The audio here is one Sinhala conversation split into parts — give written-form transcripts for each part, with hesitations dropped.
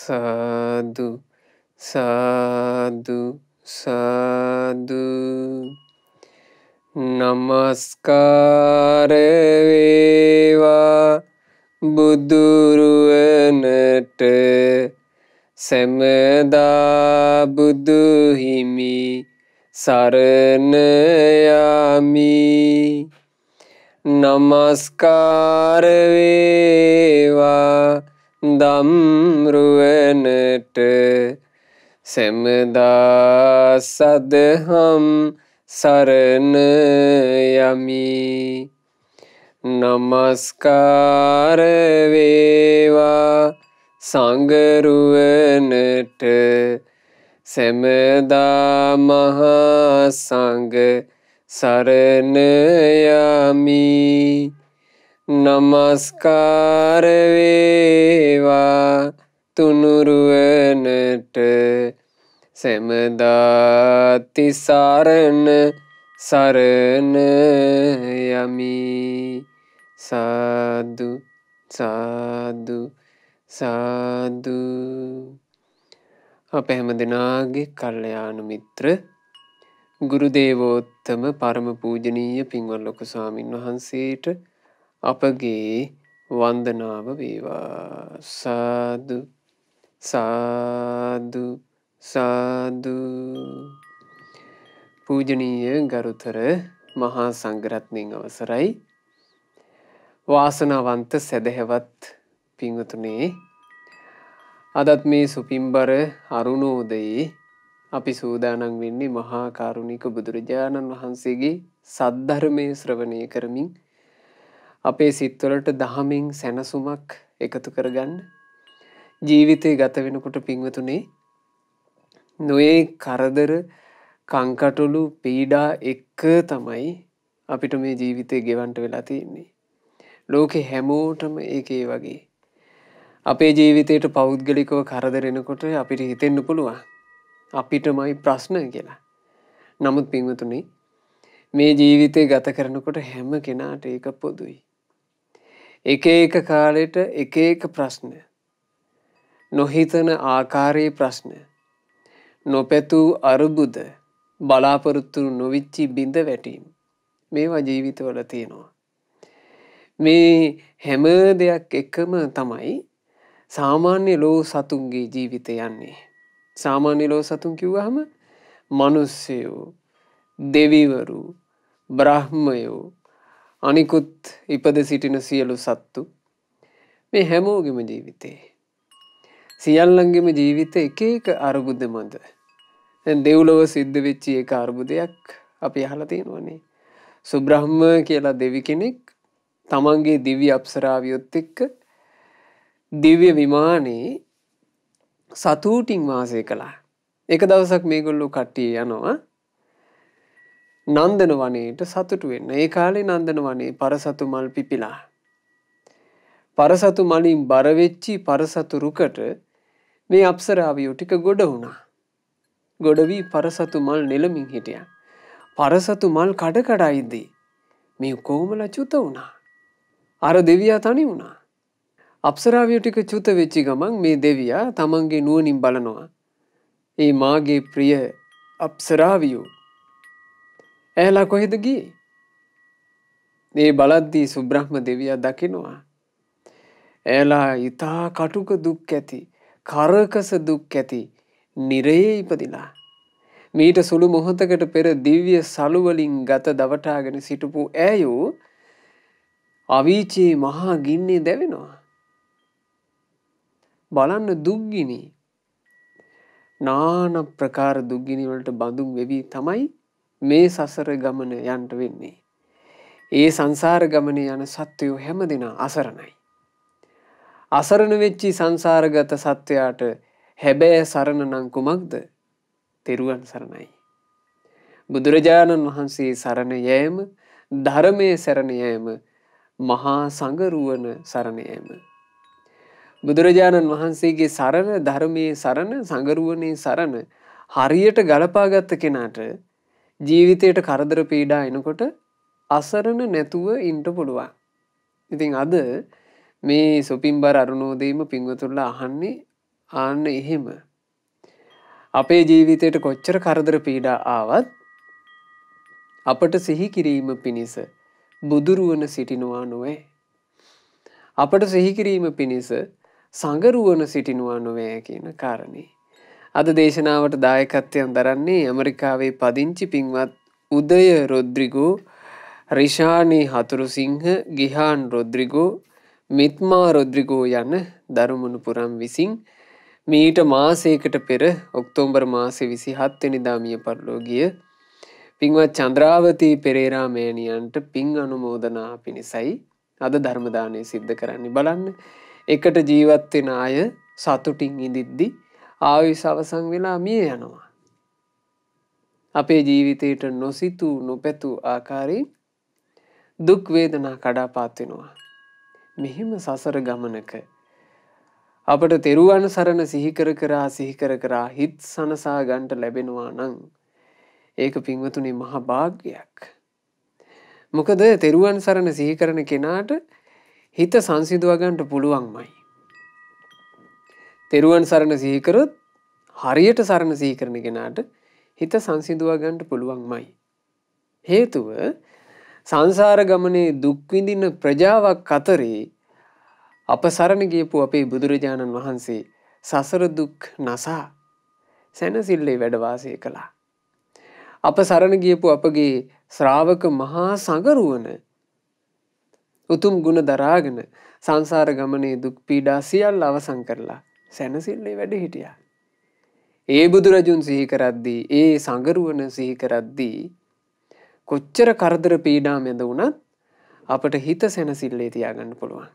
සාදු සාදු සාදු නමස්කාර වේවා බුදුරුවනට සැමදා බුදු හිමි සරණ යමි. නමස්කාර වේවා දම්රුවනට සැමදා සදහම් සරණ යමි. නමස්කාර වේවා සංඝරුවනට සැමදා මහා සංඝ සරණ යමි. නමස්කාර වේවා තුනුරුවනට සැමදා තිසරණ සරණ යමි. සාදු සාදු සාදු. අප හැම දෙනාගේ කල්යාණ මිත්‍ර ගුරු දේවෝත්තම පරම පූජනීය පින්වත් ලොකු ස්වාමින් වහන්සේට අපගේ වන්දනාව වේවා. සාදු සාදු සාදු. පූජනීය ගරුතර මහා සංඝරත්නයන් අවසරයි. වාසනාවන්ත සැදැහැවත් පින්වතුනේ, අදත් මේ සුපින්බර අරුණෝදයේ අපි සූදානම් වෙන්නේ මහා කාරුණික බුදුරජාණන් වහන්සේගේ සද්ධර්මය ශ්‍රවණය කරමින් අපේ සිත්වලට දහමින් සැනසුමක් එකතු කරගන්න. ජීවිතය ගත වෙනකොට පින්වතුනේ, නොයේ කරදර කංකටොළු පීඩා එක්ක තමයි අපිට මේ ජීවිතය ගෙවන්ට වෙලා තියෙන්නේ. ලෝකෙ හැමෝටම ඒකේ වගේ. අපේ ජීවිතයට පෞද්ගලිකව කරදර එනකොට අපිට හිතෙන්න පුළුවන් අපිටමයි ප්‍රශ්න කියලා. නමුත් පින්වතුනි, මේ ජීවිතය ගත කරනකොට හැම කෙනාට ඒක පොදුයි. එක එක කාලෙට එක එක ප්‍රශ්න, නොහිතන ආකාරයේ ප්‍රශ්න, නොපැතූ අරුබුද, බලාපොරොත්තු නොවිච්චි බිඳ වැටීම්, මේවා ජීවිතවල තියෙනවා. මේ හැම දෙයක් එකම තමයි සාමාන්‍ය ලෝ සතුන්ගේ ජීවිතය යන්නේ. සාමාන්‍ය ලෝ සතුන් කිව්වහම මනුස්සයෝ, දෙවිවරු, බ්‍රහ්මයෝ, අනිකුත් ඉපද සිටින සියලු සත්තු, මේ හැමෝගෙම ජීවිතේ සියල්ලන්ගෙම ජීවිතේ එක එක අරුබුද මැද. දැන් දෙව්ලොව සිද්ධ වෙච්ච එක අරුබුදයක් අපි අහලා තියෙනවනේ. සුබ්‍රහ්ම කියලා දෙවි කෙනෙක් තමන්ගේ දිව්‍ය අප්සරාවියොත් එක්ක දිව්‍ය විමානයේ සතුටින් වාසය කළා. එක දවසක් මේගොල්ලෝ කට්ටිය යනවා නන්දන වනයේට සතුටු වෙන්න. ඒ කාලේ නන්දන වනයේ පරසතු මල් පිපිලා. පරසතු මලින් බර වෙච්චි පරසතු රුකට මේ අප්සරාවියෝ ටික ගොඩ වුණා. ගොඩ වී පරසතු මල් නෙලමින් හිටියා. පරසතු මල් කඩ කඩ ඉදී මේ කොහොමලා චුත වුණා. අර දෙවියා තනි වුණා. අප්සරාවියෝ ටික චුත වෙච්ච ගමන් මේ දෙවියා තමන්ගේ නුවණින් බලනවා. ඒ මාගේ ප්‍රිය අප්සරාවියෝ ඇයලා කොහෙද ගියේ? මේ බලද්දී සුබ්‍රහ්ම දෙවියා දකිනවා ඇයලා ඊතා කටුක දුක් ඇති, කරකස දුක් ඇති නිරයේ ඉපදිලා. මීට සුළු මොහොතකට පෙර දිව්‍ය සලු වලින් ගත දවටාගෙන සිටපු ඇයෝ අවීචී මහා ගින්නේ දැවෙනවා. බලන්න දුක්ගිනි. නාන ප්‍රකාර දුක්ගිනි වලට බඳුන් වෙවි තමයි මේ සසර ගමන යන්න වෙන්නේ. ඒ සංසාර ගමනේ යන සත්වයෝ හැමදෙනා අසරණයි. අසරණ වෙච්චි සංසාරගත සත්වයාට හැබෑ සරණ නම් කුමක්ද? තෙරුවන් සරණයි. බුදුරජාණන් වහන්සේ සරණ යෑම, ධර්මයේ සරණ යෑම, මහා සංඝරුවන සරණ යෑම. බුදුරජාණන් වහන්සේගේ සරණ, ධර්මයේ සරණ, සංඝරුවනේ සරණ හරියට ගලපාගත්ත කෙනාට ජීවිතයට කරදර පීඩා එනකොට අසරණ නැතුව ඉන්න පුළුවන්. ඉතින් අද මේ සුපින්බර අරුණෝදයේම පින්වතුන්ලා අහන්නේ ආන්න එහෙම අපේ ජීවිතයට කොච්චර කරදර පීඩා ආවත් අපට සිහි කිරීම පිණිස බුදුරුවන සිටිනවා නොවේ. අපට සිහි කිරීම පිණිස සංගරුවන සිටිනවා නොවේ කියන කාරණේ. අද දේශනාවට දායකත්වයෙන් දරන්නේ ඇමරිකාවේ පදිංචි පින්වත් උදය රොද්රිගෝ, රිෂානි හතුරුසිංහ, ගිහාන් රොද්රිගෝ, මිත්මා රොද්රිගෝ යන දරුමුණුපුරම් විසින් මීට මාසයකට පෙර ඔක්තෝබර් මාසේ 27 වෙනිදා මිය පරලෝ ගිය පින්වත් චන්ද්‍රාවතී පෙරේරා මෑණියන්ට පින් අනුමෝදනා පිණිසයි අද ධර්ම දානය සිද්ධ කරන්නේ. බලන්න, එකට ජීවත් වෙන අය සතුටින් ඉඳිද්දි ආයුෂ අවසන් වෙලා මිය යනවා. අපේ ජීවිතයට නොසිතූ නොපැතූ ආකාරයෙන් දුක් වේදනා කඩාපාත් වෙනවා. මෙහිම සසර ගමනක අපට තෙරුවන් සරණ සිහි කර කර හිත් සනසා ගන්නට ලැබෙනවා නම් ඒක පින්වතුනි මහා භාග්‍යයක්. මොකද තෙරුවන් සරණ සිහි කරන කෙනාට හිත සංසිඳවා ගන්නට පුළුවන්මයි. තෙරුවන් සරණ සිහි කරොත් හරියට සරණ සිහි කරන කෙනාට හිත සංසිඳවා ගන්නට පුළුවන්මයි. හේතුව සංසාර ගමනේ දුක් විඳින ප්‍රජාවක් අතරේ අප සරණ ගියපු අපේ බුදුරජාණන් වහන්සේ සසර දුක් නසා සැනසෙල්ලේ වැඩ වාසය කළා. අප සරණ ගියපු අපගේ ශ්‍රාවක මහා සංගරුවන උතුම් ගුණ දරාගෙන සංසාර ගමනේ දුක් පීඩා සියල්ල අවසන් කරලා සැනසෙල්ලේ වැඩ හිටියා. ඒ බුදුරජුන් සිහි කරද්දී, ඒ සංගරුවන සිහි කරද්දී කොච්චර කරදර පීඩා මැද වුණත් අපට හිත සැනසෙල්ලේ තියාගන්න පුළුවන්.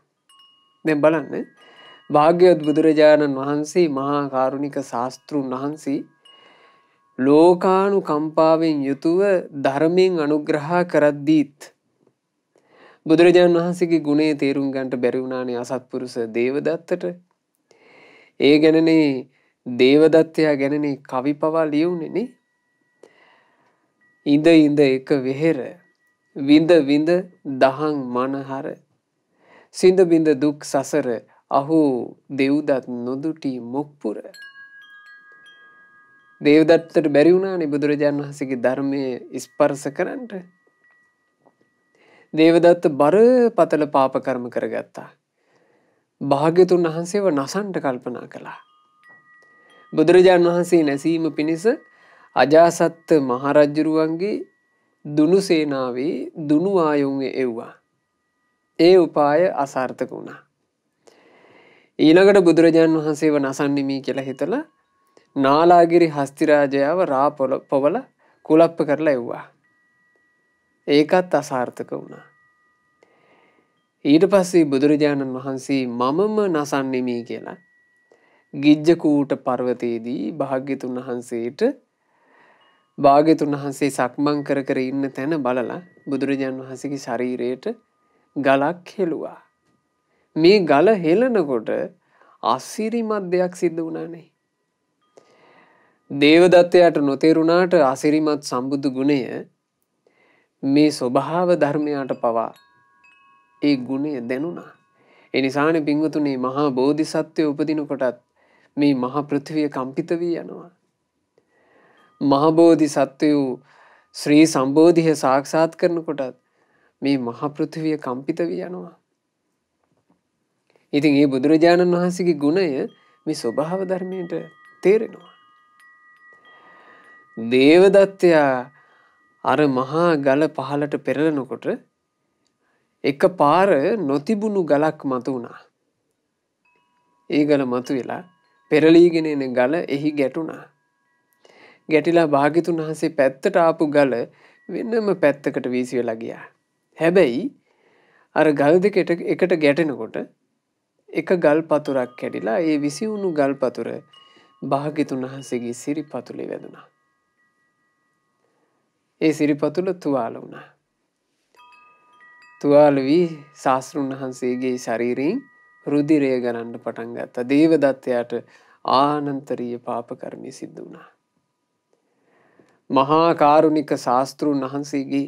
දැන් බලන්න, භාග්‍යවත් බුදුරජාණන් වහන්සේ මහා කාරුණික ශාස්ත්‍රුන් වහන්සේ ලෝකානුකම්පාවෙන් යුතුව ධර්මයෙන් අනුග්‍රහ කරද්දීත් බුදුරජාණන් වහන්සේගේ ගුණේ තේරුම් ගන්නට බැරි වුණානේ අසත්පුරුෂ දේවදත්තට. ඒ ගැනනේ දේවදත්තයා ගැනනේ කවි පවා ලියුනේ නේ. ඉඳ ඉඳ එක වෙහෙර විඳ විඳ දහං මනහර සිඳ බිඳ දුක් සසර අහෝ දෙව්දත් නොදුටි මුක්පුර. දේවදත්තට බැරි වුණානේ බුදුරජාණන් වහන්සේගේ ධර්මයේ ස්පර්ශ කරන්නට. දේවදත්ත බරපතල පාප කර්ම කරගත්තා. භාග්‍යතුන් වහන්සේව නසන්ට කල්පනා කළා. බුදුරජාණන් වහන්සේ නැසීම පිණිස අජාසත්ත මහරජුරුවන්ගේ දුනු සේනාවේ දුනු ආයුන් එව්වා. ඒ උපාය අසාර්ථක වුණා. ඊළඟට බුදුරජාණන් වහන්සේව නසන්නිමි කියලා හිතලා නාලාගිරි හස්තිරාජයාව රා පොවල කුලප්ප කරලා එව්වා. ඒකත් අසාර්ථක වුණා. ඊට පස්සේ බුදුරජාණන් වහන්සේ මමම නසන්නෙමි කියලා ගිජ්ජකූට පර්වතයේදී භාග්‍යතුන් වහන්සේ සක්මන් කර කර ඉන්න තැන බලලා බුදුරජාණන් වහන්සේගේ ශරීරයට ගලක් හෙළුවා. මේ ගල හෙලනකොට අසිරිමත් දෙයක් සිද්ධ වුණානේ. දේවදත්තයාට නොතේරුණාට අසිරිමත් සම්බුදු ගුණය මේ ස්වභාව ධර්මයාට පවා ඒ ගුණය දැනුණා. ඒ නිසානේ පින්වතුනි මහා බෝධිසත්වය උපදිනකොටත් මේ මහා පෘථිවිය කම්පිත වී යනවා. මහා බෝධිසත්වයෝ ශ්‍රී සම්බෝධිය සාක්ෂාත් කරනකොටත් මේ මහා පෘථිවිය කම්පිත වී යනවා. ඉතින් මේ බුදුරජාණන් වහන්සේගේ ගුණය මේ ස්වභාව ධර්මයට තේරෙනවා. දේවදත්තයා අර මහා ගල පහලට පෙරලනකොට එක පාර නොතිබුණු ගලක් මතු වුණා. ඒ ගල මතු වෙලා පෙරලීගෙන එන ගල එහි ගැටුණා. ගැටිලා භාග්‍යතුන් වහන්සේ පැත්තට ආපු ගල වෙනම පැත්තකට වීසි වෙලා ගියා. හැබැයි අර ගල් දෙක එකට ගැටෙනකොට එක ගල් පතුරක් කැඩිලා ඒ විසි වුණු ගල් පතුර භාග්‍යතුන් වහන්සේගේ සිරිපතුලේ වැදුණා. ඒ සිරිපතුල තුවාල වුණා. තුවාල වී ශාස්ත්‍රුන් වහන්සේගේ ශරීරයෙන් රුධිරය ගලන්න පටන් ගත්තා. දේවදත්තයාට ආනන්තරීය පාප කර්මය සිද්ධ වුණා. මහා කාරුණික ශාස්ත්‍රුන් වහන්සේගේ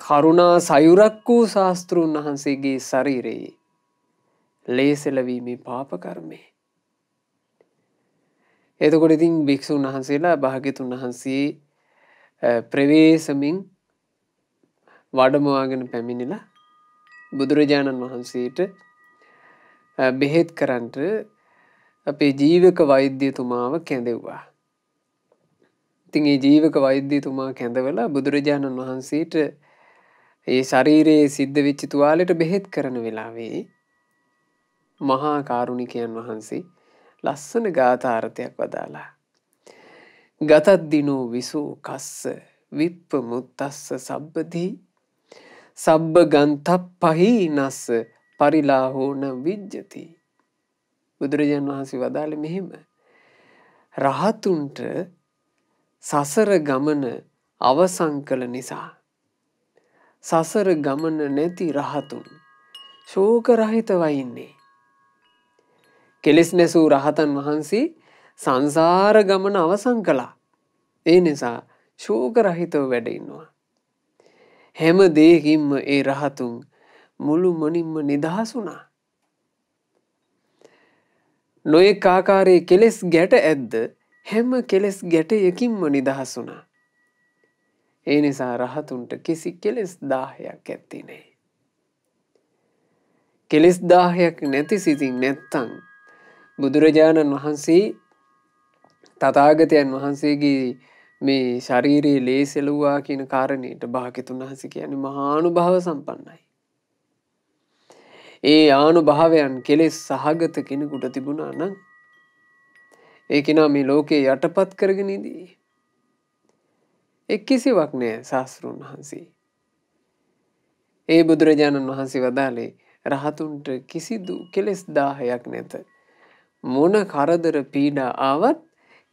කරුණා සයුරක් වූ ශාස්ත්‍රුන් වහන්සේගේ ශරීරයේ ලේසලවීමේ පාප කර්මය එතකොට ඉතින් භික්ෂුන් වහන්සේලා භාග්‍යතුන් වහන්සේ ප්‍රවේශමින් වඩමවාගෙන පැමිණිලා බුදුරජාණන් වහන්සේට බෙහෙත් කරන්ට අපේ ජීවක වෛද්‍යතුමාව කැඳෙව්වා. ඉතින් ඒ ජීවක වෛද්‍යතුමා කැඳවලා බුදුරජාණන් වහන්සේට ඒ ශරීරයේ සිද්ධ වෙච්ච තුවාලෙට බෙහෙත් කරන වෙලාවේ මහා කාරුණිකයන් වහන්සේ ලස්සන ගාථාර්ථයක් වදාලා. ගතද්දිනෝ විසෝ කස්ස විප්ප මුත්තස්ස සබ්බදී සබ්බ ගන්තප්පහි නස්ස පරිලාහෝන විජ්ජති. බුදුරජාණන් වහන්සේ වදාළේ මෙහෙම. රහතුන්ට සසර ගමන අවසන් කළ නිසා සසර ගමන නැති රහතුන් ශෝක රහිතව ඉන්නේ. කෙලෙස් නැසූ රහතන් වහන්සේ සංසාර ගමන අවසන් කළා. ඒ නිසා ශෝක රහිතව වැඩ ඉන්නවා. හැම දෙයකින්ම ඒ රහතුන් මුළුමනින්ම නිදහස් වුණා. නොයෙක් ආකාරයේ කෙලෙස් ගැට ඇද්ද හැම කෙලෙස් ගැටයකින්ම නිදහස් වුණා. ඒ නිසා රහතුන්ට කිසි කෙලෙස් 1000ක් ඇත්තේ නැහැ. කෙලෙස් 1000ක් නැති සිතින් නැත්තම් බුදුරජාණන් වහන්සේ තථාගතයන් වහන්සේගේ මේ ශරීරයේ ලේසෙලුවා කියන කාරණේට භාග්‍යතුන් වහන්සේ කියන්නේ මහානුභාව සම්පන්නයි. ඒ ආනුභාවයන් කෙලෙස් සහගත කෙනෙකුට තිබුණා නම් ඒ කෙනා මේ ලෝකේ යටපත් කරගෙන ඉදී. කිසිවක් නෑ ශාස්ත්‍රඥ වහන්සේ. ඒ බුදුරජාණන් වහන්සේ වදාළේ රහතුන්ට කිසිදු කෙලෙස් 1000ක් නැත. මොන කරදර පීඩා ආවත්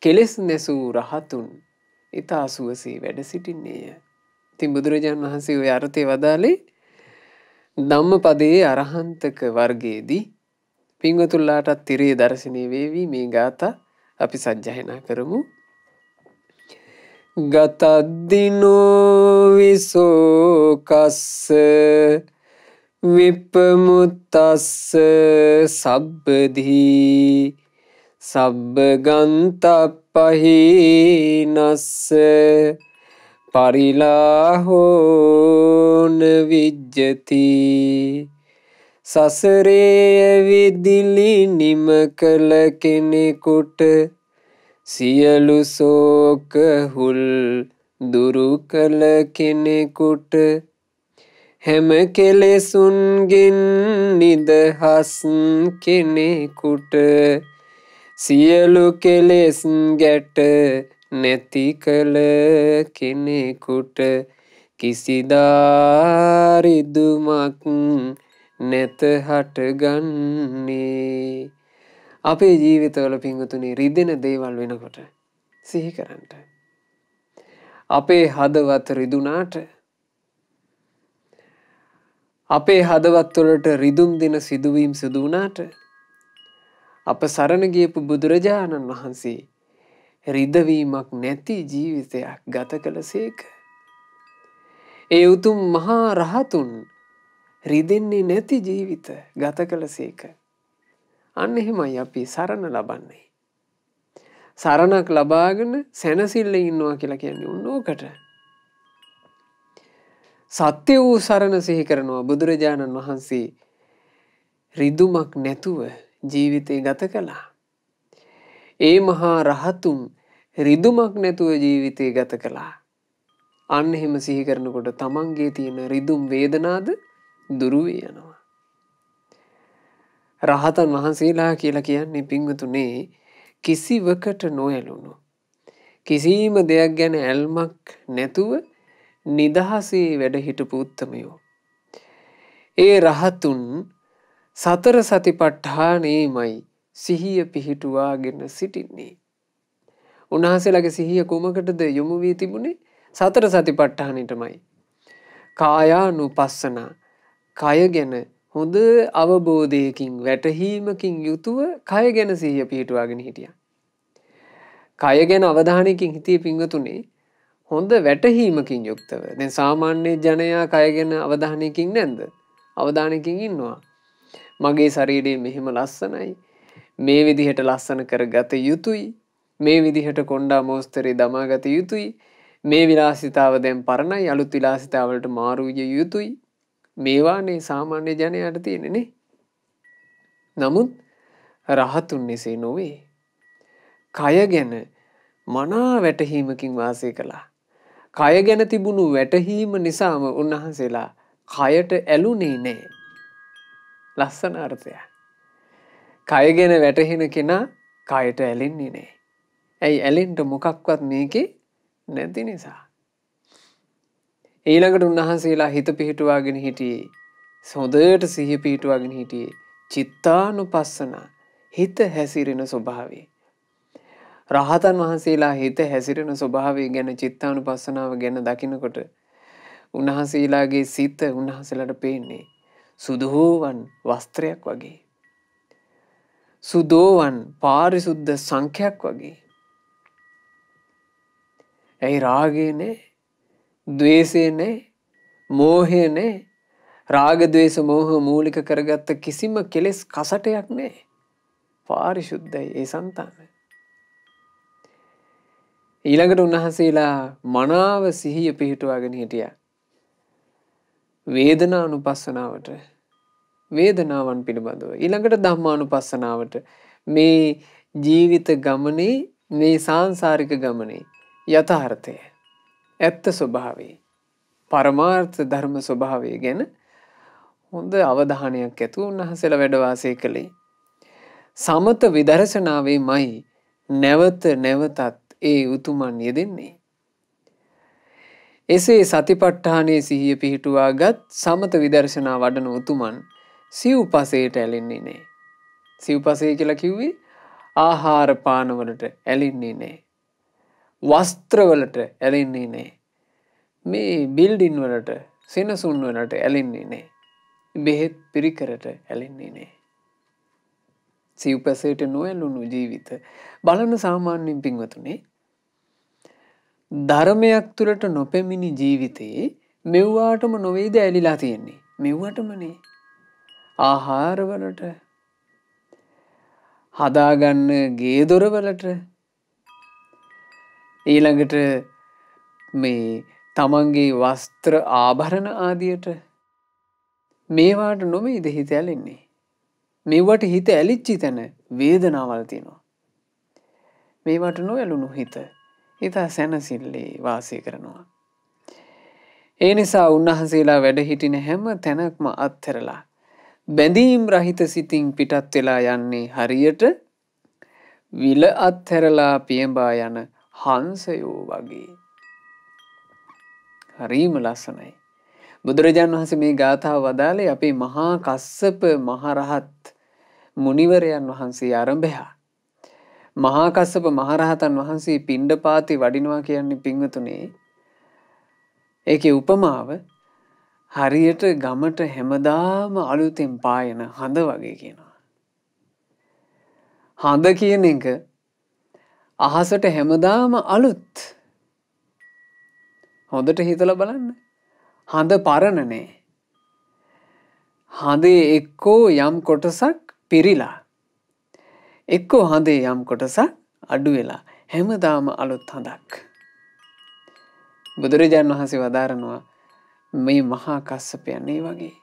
කෙලෙස් නැසූ රහතුන් ඊතා සුවසේ වැඩ සිටින්නේය. ඉතින් බුදුරජාණන් වහන්සේ ওই අර්ථය වදාළේ ධම්මපදයේ අරහන්තක වර්ගයේදී පින්වතුන්ලාටත් තිරේ දර්ශනීය වේවි මේ ගාථා අපි සජ්ජායනා කරමු. ගතද්දිනෝ විසෝ කස්ස විප්පමුත්තස්ස සබ්බදී සබ්බ ගන්තප්පහි නස්ස පරිලාහෝන විජ්ජති. සසරේ විදිලි නිම කළ කෙනෙකුට සියලු සෝක හුල් දුරු කළ කෙනෙකුට හැම කෙලෙසුන්ගෙන් නිදහස් කෙනෙකුට සියලු කෙලෙස් ගැට නැති කළ කෙනෙකුට කිසිදා රිදුමක් නැත හටගන්නේ. අපේ ජීවිතවල පිංගුතුනි රිදෙන දේවල් වෙනකොට සිහි කරන්න. අපේ හදවත් රිදුනාට අපේ හදවත් වලට රිදුම් දෙන සිදුවීම් සිදු වුණාට අප සරණ ගියපු බුදුරජාණන් වහන්සේ රිදවීමක් නැති ජීවිතයක් ගත කළසේක. ඒ උතුම් මහා රහතුන් රිදෙන්නේ නැති ජීවිත ගත කළසේක. අන්න එහෙමයි අපි සරණ ලබන්නේ. සරණක් ලබාගෙන සැනසෙල්ල ඉන්නවා කියලා කියන්නේ උන්නෝකට. සත්‍ය වූ සරණ සිහි කරනවා. බුදුරජාණන් වහන්සේ රිදුමක් නැතුව ජීවිතේ ගත කළා. ඒ මහා රහතුන් රිදුමක් නැතුව ජීවිතේ ගත කළා. අන්න එහෙම සිහි කරනකොට තමන්ගේ තියෙන රිදුම් වේදනාද දුරු වී යනවා. රහතන් වහන්සේලා කියලා කියන්නේ පින්වතුනේ කිසිවකට නොඇලුණු කිසිම දෙයක් ගැන ඇල්මක් නැතුව නිදහසේ වැඩ හිටපු උත්තමයෝ. ඒ රහතුන් සතර සතිපට්ඨානෙමයි සිහිය පිහිටුවාගෙන සිටින්නේ. උන්වහන්සේලාගේ සිහිය කොමකටද යොමු වී තිබුණේ? සතර සතිපට්ඨානෙටමයි. කායානුපස්සන කය ගැන හොඳ අවබෝධයකින් වැටහීමකින් යුතුව කය ගැන සිහිය පිහිටුවාගෙන හිටියා. කය ගැන අවධානයකින් හිටියේ පින්වතුනේ හොඳ වැටහීමකින් යුක්තව. දැන් සාමාන්‍ය ජනයා කය ගැන අවධානයකින් නැද්ද? අවධානයකින් ඉන්නවා. මගේ ශරීරය මෙහෙම ලස්සනයි. මේ විදිහට ලස්සන කරගත යුතුයි මේ විදිහට කොණ්ඩා මෝස්තරේ දමාගත යුතුයි. මේ විලාසිතාව දැන් පරණයි අලුත් විලාසිතාවලට මාරු විය යුතුයි. මේවානේ සාමාන්‍ය ජනයාට තියෙන්නේ නේ. නමුත් රහතුන් එසේ නොවේ. කය ගැන මනා වැටහීමකින් වාසය කළා. කය ගැන තිබුණු වැටහීම නිසාම උන්වහන්සේලා කයට ඇලුනේ නෑ. ලස්සන අර්ථය. කය ගැන වැටහෙන කෙනා කයට ඇලෙන්නේ නෑ. ඇයි ඇලෙන්න මොකක්වත් මේකේ නැති නිසා. ඊළඟට උන්වහන්සේලා හිත පිහිටුවාගෙන හිටියේ හොඳට සිහිය පිහිටුවාගෙන හිටියේ චිත්තානුපස්සන හිත හැසිරෙන ස්වභාවය. රහතන් වහන්සේලා හිත හැසිරෙන ස්වභාවය ගැන චිත්තානුපස්සනාව ගැන දකිනකොට උන්වහන්සේලාගේ සිත උන්වහන්සේලාට පේන්නේ සුදෝවන් වස්ත්‍රයක් වගේ. සුදෝවන් පාරිශුද්ධ සංඛ්‍යක් වගේ. ඇයි රාගේ නෑ, ද්වේෂේ නෑ, මෝහය නෑ. රාග ද්වේෂ මෝහ මූලික කරගත්ත කිසිම කෙලෙස් කසටයක් නෑ. පාරිශුද්ධයි ඒ సంతාන. ඊළඟට උන්වහන්සේලා මනාව සිහිය පිහිටුවාගෙන හිටියා. වේදනානුපස්සනාවට වේදනාවන් පිළිබඳව. ඊළඟට ධම්මානුපස්සනාවට මේ ජීවිත ගමනේ මේ සාංශාරික ගමනේ යථාර්ථය ඇත්ත ස්වභාවය පරමාර්ථ ධර්ම ස්වභාවය ගැන හොඳ අවධානයක් ඇතුව උන්වහන්සේලා වැඩ වාසය කළේ. සමත විදර්ශනාවේමයි නැවත නැවතත් ඒ උතුමන් යෙදෙන්නේ. එසේ සතිපට්ඨානයේ සිහිය පිහිටුවාගත් සමත විදර්ශනා වඩන උතුමන් සිව්පසයට ඇලෙන්නේ නැහැ. සිව්පසය කියලා කිව්වේ ආහාර පාන වලට ඇලෙන්නේ නැහැ. වස්ත්‍ර වලට ඇලෙන්නේ නැහැ. මේ බිල්ඩින් වලට සෙනසුන් වලට ඇලෙන්නේ නැහැ. බෙහෙත් පිරිකරට ඇලෙන්නේ නැහැ. සිව්පසයට නොඇලුණු ජීවිත බලන සාමාන්‍යයෙන් පින්වතුනි ධර්මයක් තුළට නොපැමිණි ජීවිතේ මෙව්වාටම නොවේද ඇලිලා තියෙන්නේ. මෙව්වටමනේ. ආහාරවලට හදාගන්න ගේ දොරවලට ඊළඟට මේ තමන්ගේ වස්ත්‍ර ආභරණ ආදියට මේවාට නොවේද හිත ඇලෙන්නේ. මේවට හිත ඇලිච්චි තැන වේදනාවල් තියෙනවා. මේවට නොඇලුණු හිත සැනසෙල්ලේ වාසය කරනවා. ඒ නිසා උන්වහන්සේලා වැඩ හිටින හැම තැනක්ම අත්හැරලා බැඳීම් රහිත සිතින් පිටත් වෙලා යන්නේ හරියට විල අත්හැරලා පියඹා යන හංසයෝ වගේ. හරිම ලස්සනයි. බුදුරජාණන් වහන්සේ මේ ගාථාව වදාළේ අපේ මහා කස්සප මහරහත් මුනිවරයන් වහන්සේ ආරම්භයා. මහා කස්සප මහරහතන් වහන්සේ පිණ්ඩපාතේ වඩිනවා කියන්නේ පින්වතුනේ ඒකේ උපමාව හරියට ගමට හැමදාම අලුතෙන් පායන හඳ වගේ කියනවා. හඳ කියන එක අහසට හැමදාම අලුත්. හොඳට හිතලා බලන්න. හඳ පරණ නෑ. හඳේ එක්කෝ යම් කොටසක් පිරිලා එක්කෝ හඳේ යම් කොටසක් අඩු වෙලා හැමදාම අලුත් හඳක්. බුදුරජාණන් වහන්සේ වදාරනවා මේ මහා කස්සපයන් ඒ වගේ.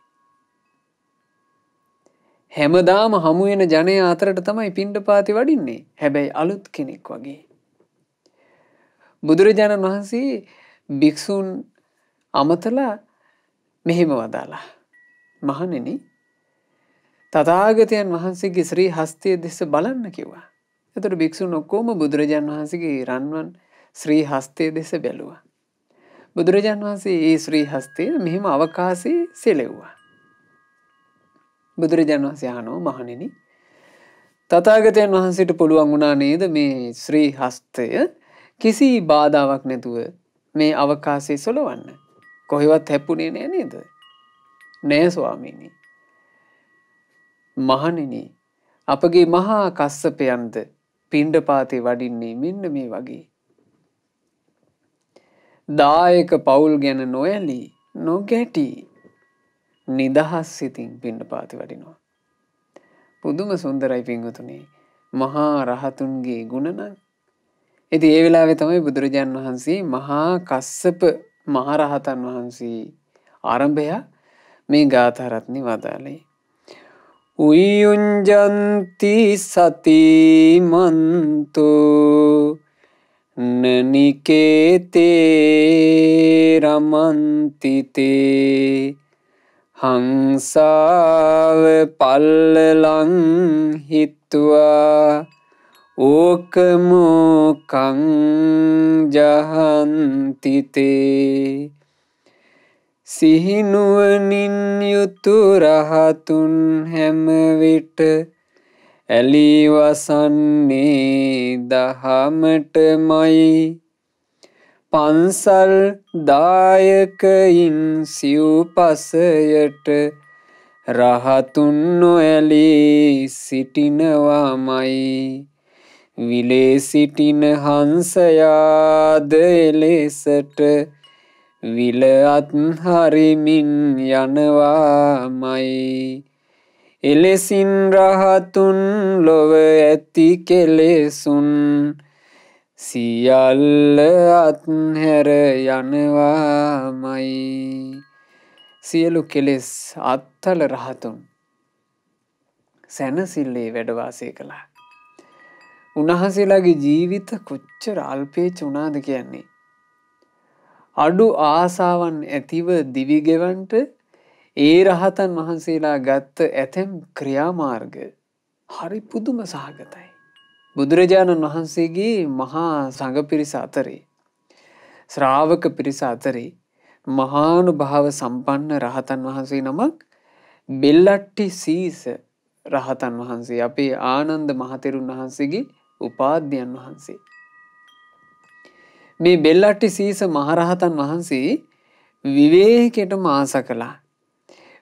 හැමදාම හමු වෙන ජනයා අතරට තමයි පිණ්ඩපාතේ වඩින්නේ. හැබැයි අලුත් කෙනෙක් වගේ. බුදුරජාණන් වහන්සේ භික්ෂුන් අමතලා මෙහෙම වදාලා. මහණෙනි තථාගතයන් වහන්සේගේ ශ්‍රී හස්තය දෙස බලන්න කිව්වා. එතකොට භික්ෂුන් ඔක්කොම බුදුරජාණන් වහන්සේගේ රන්වන් ශ්‍රී හස්තය දෙස බැලුවා. බුදුරජාණන් වහන්සේ ඒ ශ්‍රී හස්තය මෙහෙම අවකාශයේ සෙලෙව්වා. බුදුරජාණන් වහන්සේ අහනවා මහණෙනි තථාගතයන් වහන්සේට පුළුවන් වුණා නේද මේ ශ්‍රී හස්තය කිසි බාධාවක් නැතුව මේ අවකාශයේ සොලවන්න? කොහෙවත් හැප්පුණේ නෑ නේද? නෑ ස්වාමීනි. මහණෙනි අපගේ මහා කස්සපයන්ද පිණ්ඩපාතේ වඩින්නේ මෙන්න මේ වගේ. දායක පවුල් ගැන නොඇලී නොගැටි නිදහස් සිතින් පිණ්ඩපාතේ වඩිනවා. පුදුම සුන්දරයි පින්වතුනි. මහා රහතුන්ගේ ගුණ නම් ඉතින් ඒ වෙලාවේ තමයි බුදුරජාණන් වහන්සේ මහා කස්සප මහරහතන් වහන්සේ ආරම්භය මේ ගාථා රත්නේ වදාළේ. උයුංජන්ති සතිමන්තෝ නනිකේතේ රමන්තිතේ හංසාව පල්ලලං හිත්වා ඕකමෝකං ජහන්තිතේ සිහිනුවනින් යුතු රහතුන් හැමවිට ඇලිවසන්නේ දහමටමයි පන්සල් දායකයින් සිව්පසයට රහතුන් නොඇලී සිටිනවාමයි විලේ සිටින හංසයාද එලෙසට විල අත්හරිමින් යනවාමයි එලෙසින් රහතුන් ලොව ඇති කෙලෙසුන් සියල්ල අත්හැර යනවාමයි සියලු කෙලෙස් අත්තල රහතුන් සැනසිල්ලේ වැඩ වාසය කළා. උන්වහන්සේලාගේ ජීවිත කොච්චර අල්පේච්ච වුණාද කියන්නේ. අඩු ආසාවන් ඇතිව දිවි ගෙවන්ට ඒ රහතන් වහන්සේලා ගත්ත ඇතැම් ක්‍රියාමාර්ග හරි පුදුම සහගතයි. බුදුරජාණන් වහන්සේගේ මහා සංඝ පිරිස අතරේ ශ්‍රාවක පිරිස අතරේ මහානුභාව සම්පන්න රහතන් වහන්සේ නමක් බෙල්ලට්ටි සීස රහතන් වහන්සේ අපේ ආනන්ද මහතෙරුන් වහන්සේගේ උපාධ්‍යයන් වහන්සේ. මේ බෙල්ලට්ටි සීස මහරහතන් වහන්සේ විවේකයටම ආස කළා.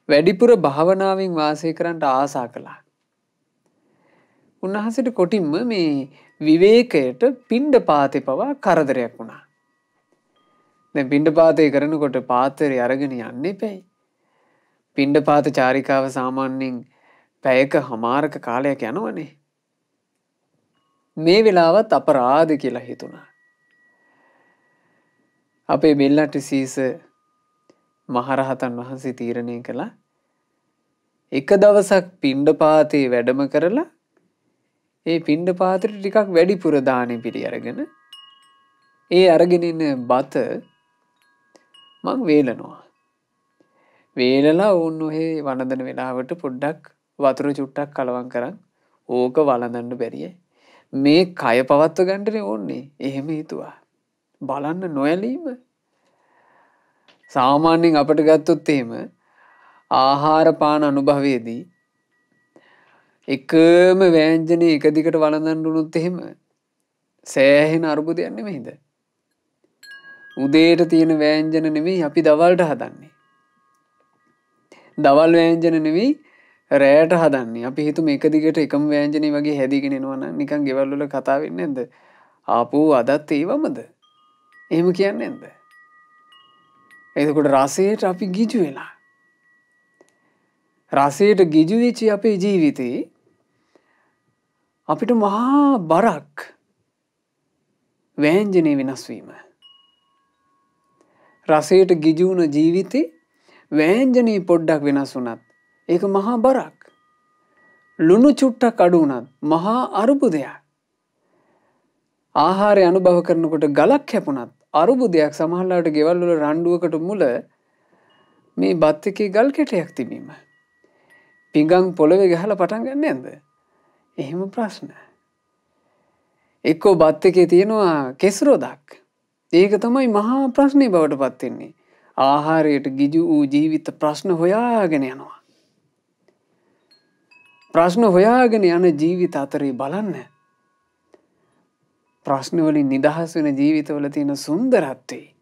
වැඩිපුර භාවනාවෙන් වාසය කරන්නට ආසා කළා. උන්වහන්සේට කොටින්ම මේ විවේකයට පිණ්ඩපාතේ පවා කරදරයක් වුණා. දැන් පිණ්ඩපාතේ කරනකොට පාත්‍රය අරගෙන යන්න එපැයි. පිණ්ඩපාත චාරිකාව සාමාන්‍යයෙන් පැයක හමාරක කාලයක් යනවනේ. මේ වෙලාවත් අපරාධ කියලා හිතුණා. අපේ බෙල්ලට්ටි සීස මහරහතන් වහන්සේ තීරණය කළා එක දවසක් පිණ්ඩපාතේ වැඩම කරලා ඒ පිණ්ඩපාතෙට ටිකක් වැඩිපුර දානෙ පිළි අරගෙන ඒ අරගෙන ඉන්න බත මං වේලනවා. වේලලා ඕන්න ඔහේ වළඳන වෙලාවට පොඩ්ඩක් වතුර චුට්ටක් කලවම් කරන් ඕක වළඳන්න බැරිය. මේ කය පවත්ව ගන්නනේ ඕනේ. එහෙම හිතුවා. බලන්න නොඇලීම සාමාන්‍යයෙන් අපිට ගත්තොත් එහෙම ආහාර පාන අනුභවයේදී එකම ව්‍යංජනේ එක දිගට වළඳන්න උනොත් එහෙම සෑහෙන අරුබුදයක් නෙමෙයිද? උදේට තියෙන ව්‍යංජන නෙමෙයි අපි දවල්ට හදන්නේ. දවල් ව්‍යංජන නෙමෙයි රැයට හදන්නේ. අපි හිතමු එක දිගට එකම ව්‍යංජනේ වගේ හැදීගෙන එනවා නම් නිකන් ගෙවල් වල කතා වෙන්නේ නැද්ද? ආපෝ අදත් ඒවමද? එහෙම කියන්නේ නැද්ද? එතකොට රසයට අපි ගිජු වෙලා. රසයට ගිජු වෙච්ච අපේ ජීවිතේ අපිට මහා බරක් ව්‍යංජනේ වෙනස් වීම. රසයට ගිජු වුණ ජීවිතේ ව්‍යංජනේ පොඩ්ඩක් වෙනස් වුණත් ඒක මහා බරක්. ලුණු චුට්ටක් අඩු වුණත් මහා අරුබුදයක්. ආහාරය අනුභව කරනකොට ගලක් හැපුණත් අරුබුදයක්. සමහරවිට ගෙවල් වල රණ්ඩුවකට මුල මේ බත් එකේ ගල් කැටයක් තිබීම. පිඟන් පොළවේ ගහලා පටන් ගන්න නැද්ද? එහෙම ප්‍රශ්න. එක්කෝ බත් එකේ තියෙනවා කෙස්රොදක්. ඒක තමයි මහා ප්‍රශ්නේ බවට පත් වෙන්නේ. ආහාරයට ගිජු වූ ජීවිත ප්‍රශ්න හොයාගෙන යනවා. ප්‍රශ්න හොයාගෙන යන ජීවිත අතරේ බලන්න. ප්‍රශ්න වලින් නිදහස් වෙන ජීවිතවල තියෙන සුන්දරත්වය.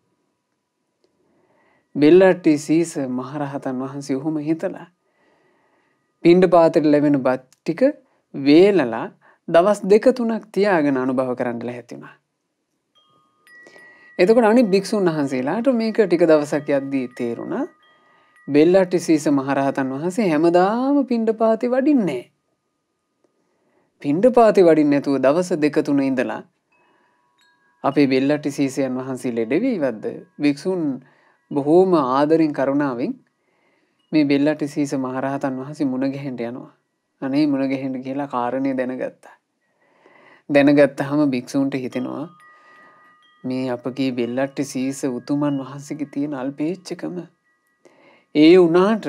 බෙල්ලට්ටි සීස මහරහතන් වහන්සේ උහුම හිතලා පිණ්ඩපාතෙට ලැබෙන බත් ටික වේලලා දවස් 2-3ක් තියාගෙන අනුභව කරන්න ලැහැත්ති වුණා. එතකොට අනිත් භික්ෂුන් වහන්සේලාට මේක ටික දවසක් යද්දී තේරුණා බෙල්ලට්ටි සීස මහරහතන් වහන්සේ හැමදාම පිණ්ඩපාතේ වඩින්නේ නැහැ. පිණ්ඩපාතේ වඩින්නේ නැතුව දවස් 2-3 ඉඳලා අපේ බෙල්ලට්ටි සීසයන් වහන්සේ ලෙඩ වීවද්ද භික්ෂුන් බොහෝම ආදරෙන් කරුණාවෙන් මේ බෙල්ලට්ටි සීස මහරහතන් වහන්සේ මුණ ගැහෙන්න යනවා. අනේ මුණ ගැහෙන්න කියලා කාරණේ දැනගත්තා. දැනගත්තාම භික්ෂූන්ට හිතෙනවා මේ අපගේ බෙල්ලට්ටි සීස උතුමන් වහන්සේගේ තියෙන අල්පේච්ඡකම. ඒ වුණාට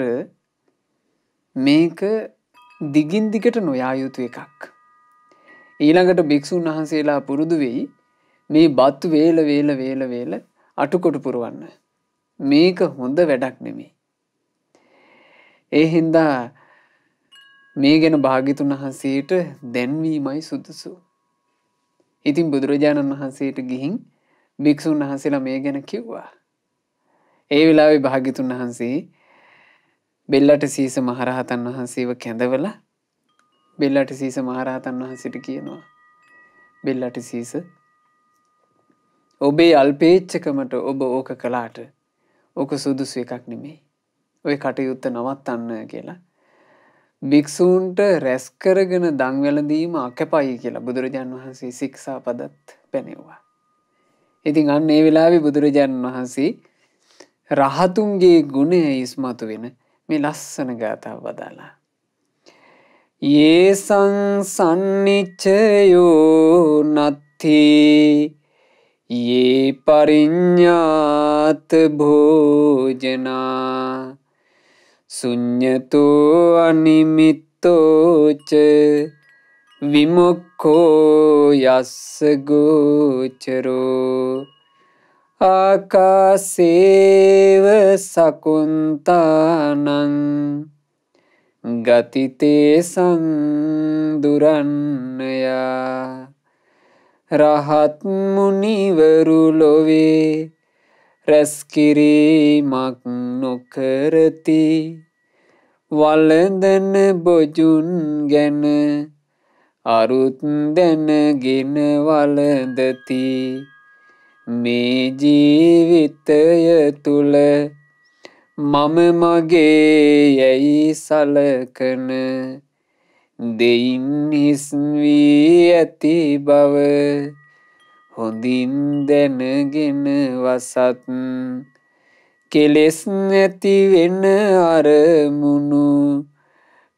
මේක දිගින් දිගට නොයා යුතු එකක්. ඊළඟට භික්ෂුන් වහන්සේලා පුරුදු වෙයි මේ බත් වේල අටුකොටු පුරවන්න. මේක හොඳ වැඩක් නෙමෙයි. ඒ හින්දා මේ ගැන භාග්‍යතුන් වහන්සේට දැන්වීමයි සුදුසු. ඉතින් බුදුරජාණන් වහන්සේට ගිහින් භික්ෂුන් වහන්සේලා මේ ගැන කිව්වා. ඒ වෙලාවේ භාග්‍යතුන් වහන්සේ බෙල්ලට සීස මහරහතන් වහන්සේව කැඳවලා බෙල්ලට සීස මහරහතන් වහන්සේට කියනවා බෙල්ලට සීස ඔබේ අල්පේච්ඡකමට ඔබ ඕක කළාට ඕක සුදුසු එකක් නෙමෙයි. ඔය කටයුත්ත නවත්තන්න කියලා භික්ෂූන්ට රැස් කරගෙන දන් වැළඳීම අකපයි කියලා බුදුරජාණන් වහන්සේ ශික්ෂාපදත් පැනෙවුවා. ඉතින් අන්න ඒ වෙලාවේ බුදුරජාණන් වහන්සේ රහතුන්ගේ ගුණය ඉස්මතු වෙන මේ ලස්සන ගාථාව වදාලා. යේසං සම්නිච්ඡයෝ නත්ථි යේ පරිඤ්ඤාත භෝජනා සුඤ්ඤතෝ අනිමිත්තෝ ච විමුක්ඛෝ යස්ස ගෝචරෝ ආකාසේව සකුන්තානං ගතිතේ සංදුරන්නයා රහත් මුනිවරු ලොවේ රැස් කිරීමක් නොකරති වළඳන බොජුන් ගැන අරුත් දැනගෙන වළඳති මේ ජීවිතය තුල මම මගේ යැයි සලකන දෙයින් හිස් වී ඇති බව හොඳින් දැනගෙන වසත් කෙලෙස් නැති වෙන අරමුණු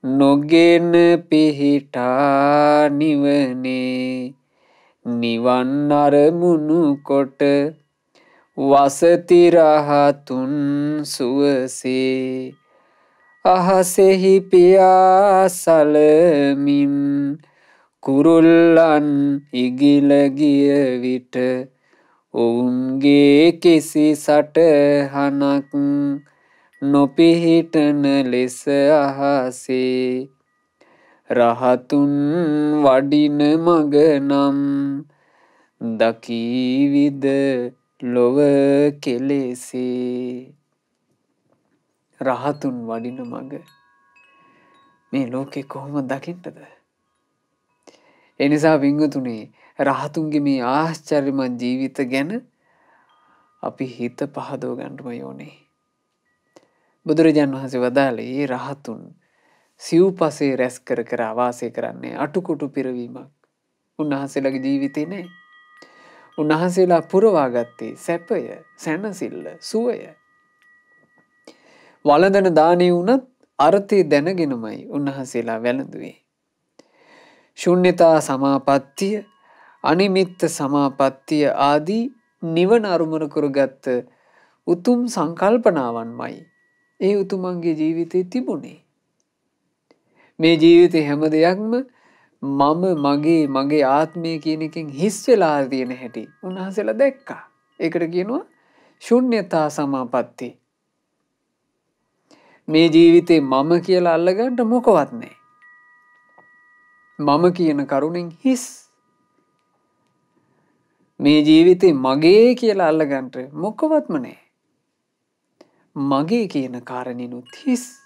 නොගෙන පිහිටා නිවනේ නිවන් අරමුණු කොට වසති රහතුන් සුවසේ අහසෙහි පියාසලමින් කුරුල්ලන් ඉගිල ගිය විට ඔවුන්ගේ කිසි සටහනක් නොපිහිටන ලෙස අහසේ රහතුන් වඩින මග නම් දකීවිද ලොව කෙලෙසේ. රහතුන් වඩින මග මේ ලෝකේ කොහොමද දකින්නද? එනිසා වින්ගතුනේ රහතුන්ගේ මේ ආශ්චර්යමත් ජීවිත ගැන අපි හිත පහදව ගන්නම යෝනේ. බුදුරජාණන් වහන්සේ වදාළේ රහතුන් සිව්පසේ රැස් කර කර වාසය කරන්නේ අටුකොටු පිරවීමක් උන්වහන්සේලාගේ ජීවිතේ නෑ. උන්වහන්සේලා පුරවා ගත්තේ සැපය, සැනසෙල්ල, සුවය. වළඳන දානේ වුණත් අර්ථය දැනගෙනමයි උන්වහන්සේලා වැළඳුවේ. ශුන්‍යතා සමාපත්තිය, අනිමිත්ත සමාපත්තිය ආදී නිවන අරුමුණු කරගත් උතුම් සංකල්පනාවන්මයි ඒ උතුමන්ගේ ජීවිතේ තිබුණේ. මේ ජීවිතේ හැම දෙයක්ම මම මගේ ආත්මය කියන එකෙන් හිස් වෙලා තියෙන හැටි උන්වහන්සේලා දැක්කා. ඒකට කියනවා ශුන්‍යතා සමාපatti. මේ ජීවිතේ මම කියලා අල්ලගන්න මොකවත් නැහැ. මම කියන කරුණෙන් හිස්. මේ ජීවිතේ මගේ කියලා අල්ලගන්න මොකවත්ම නැහැ. මගේ කියන කාරණිනුත් හිස්.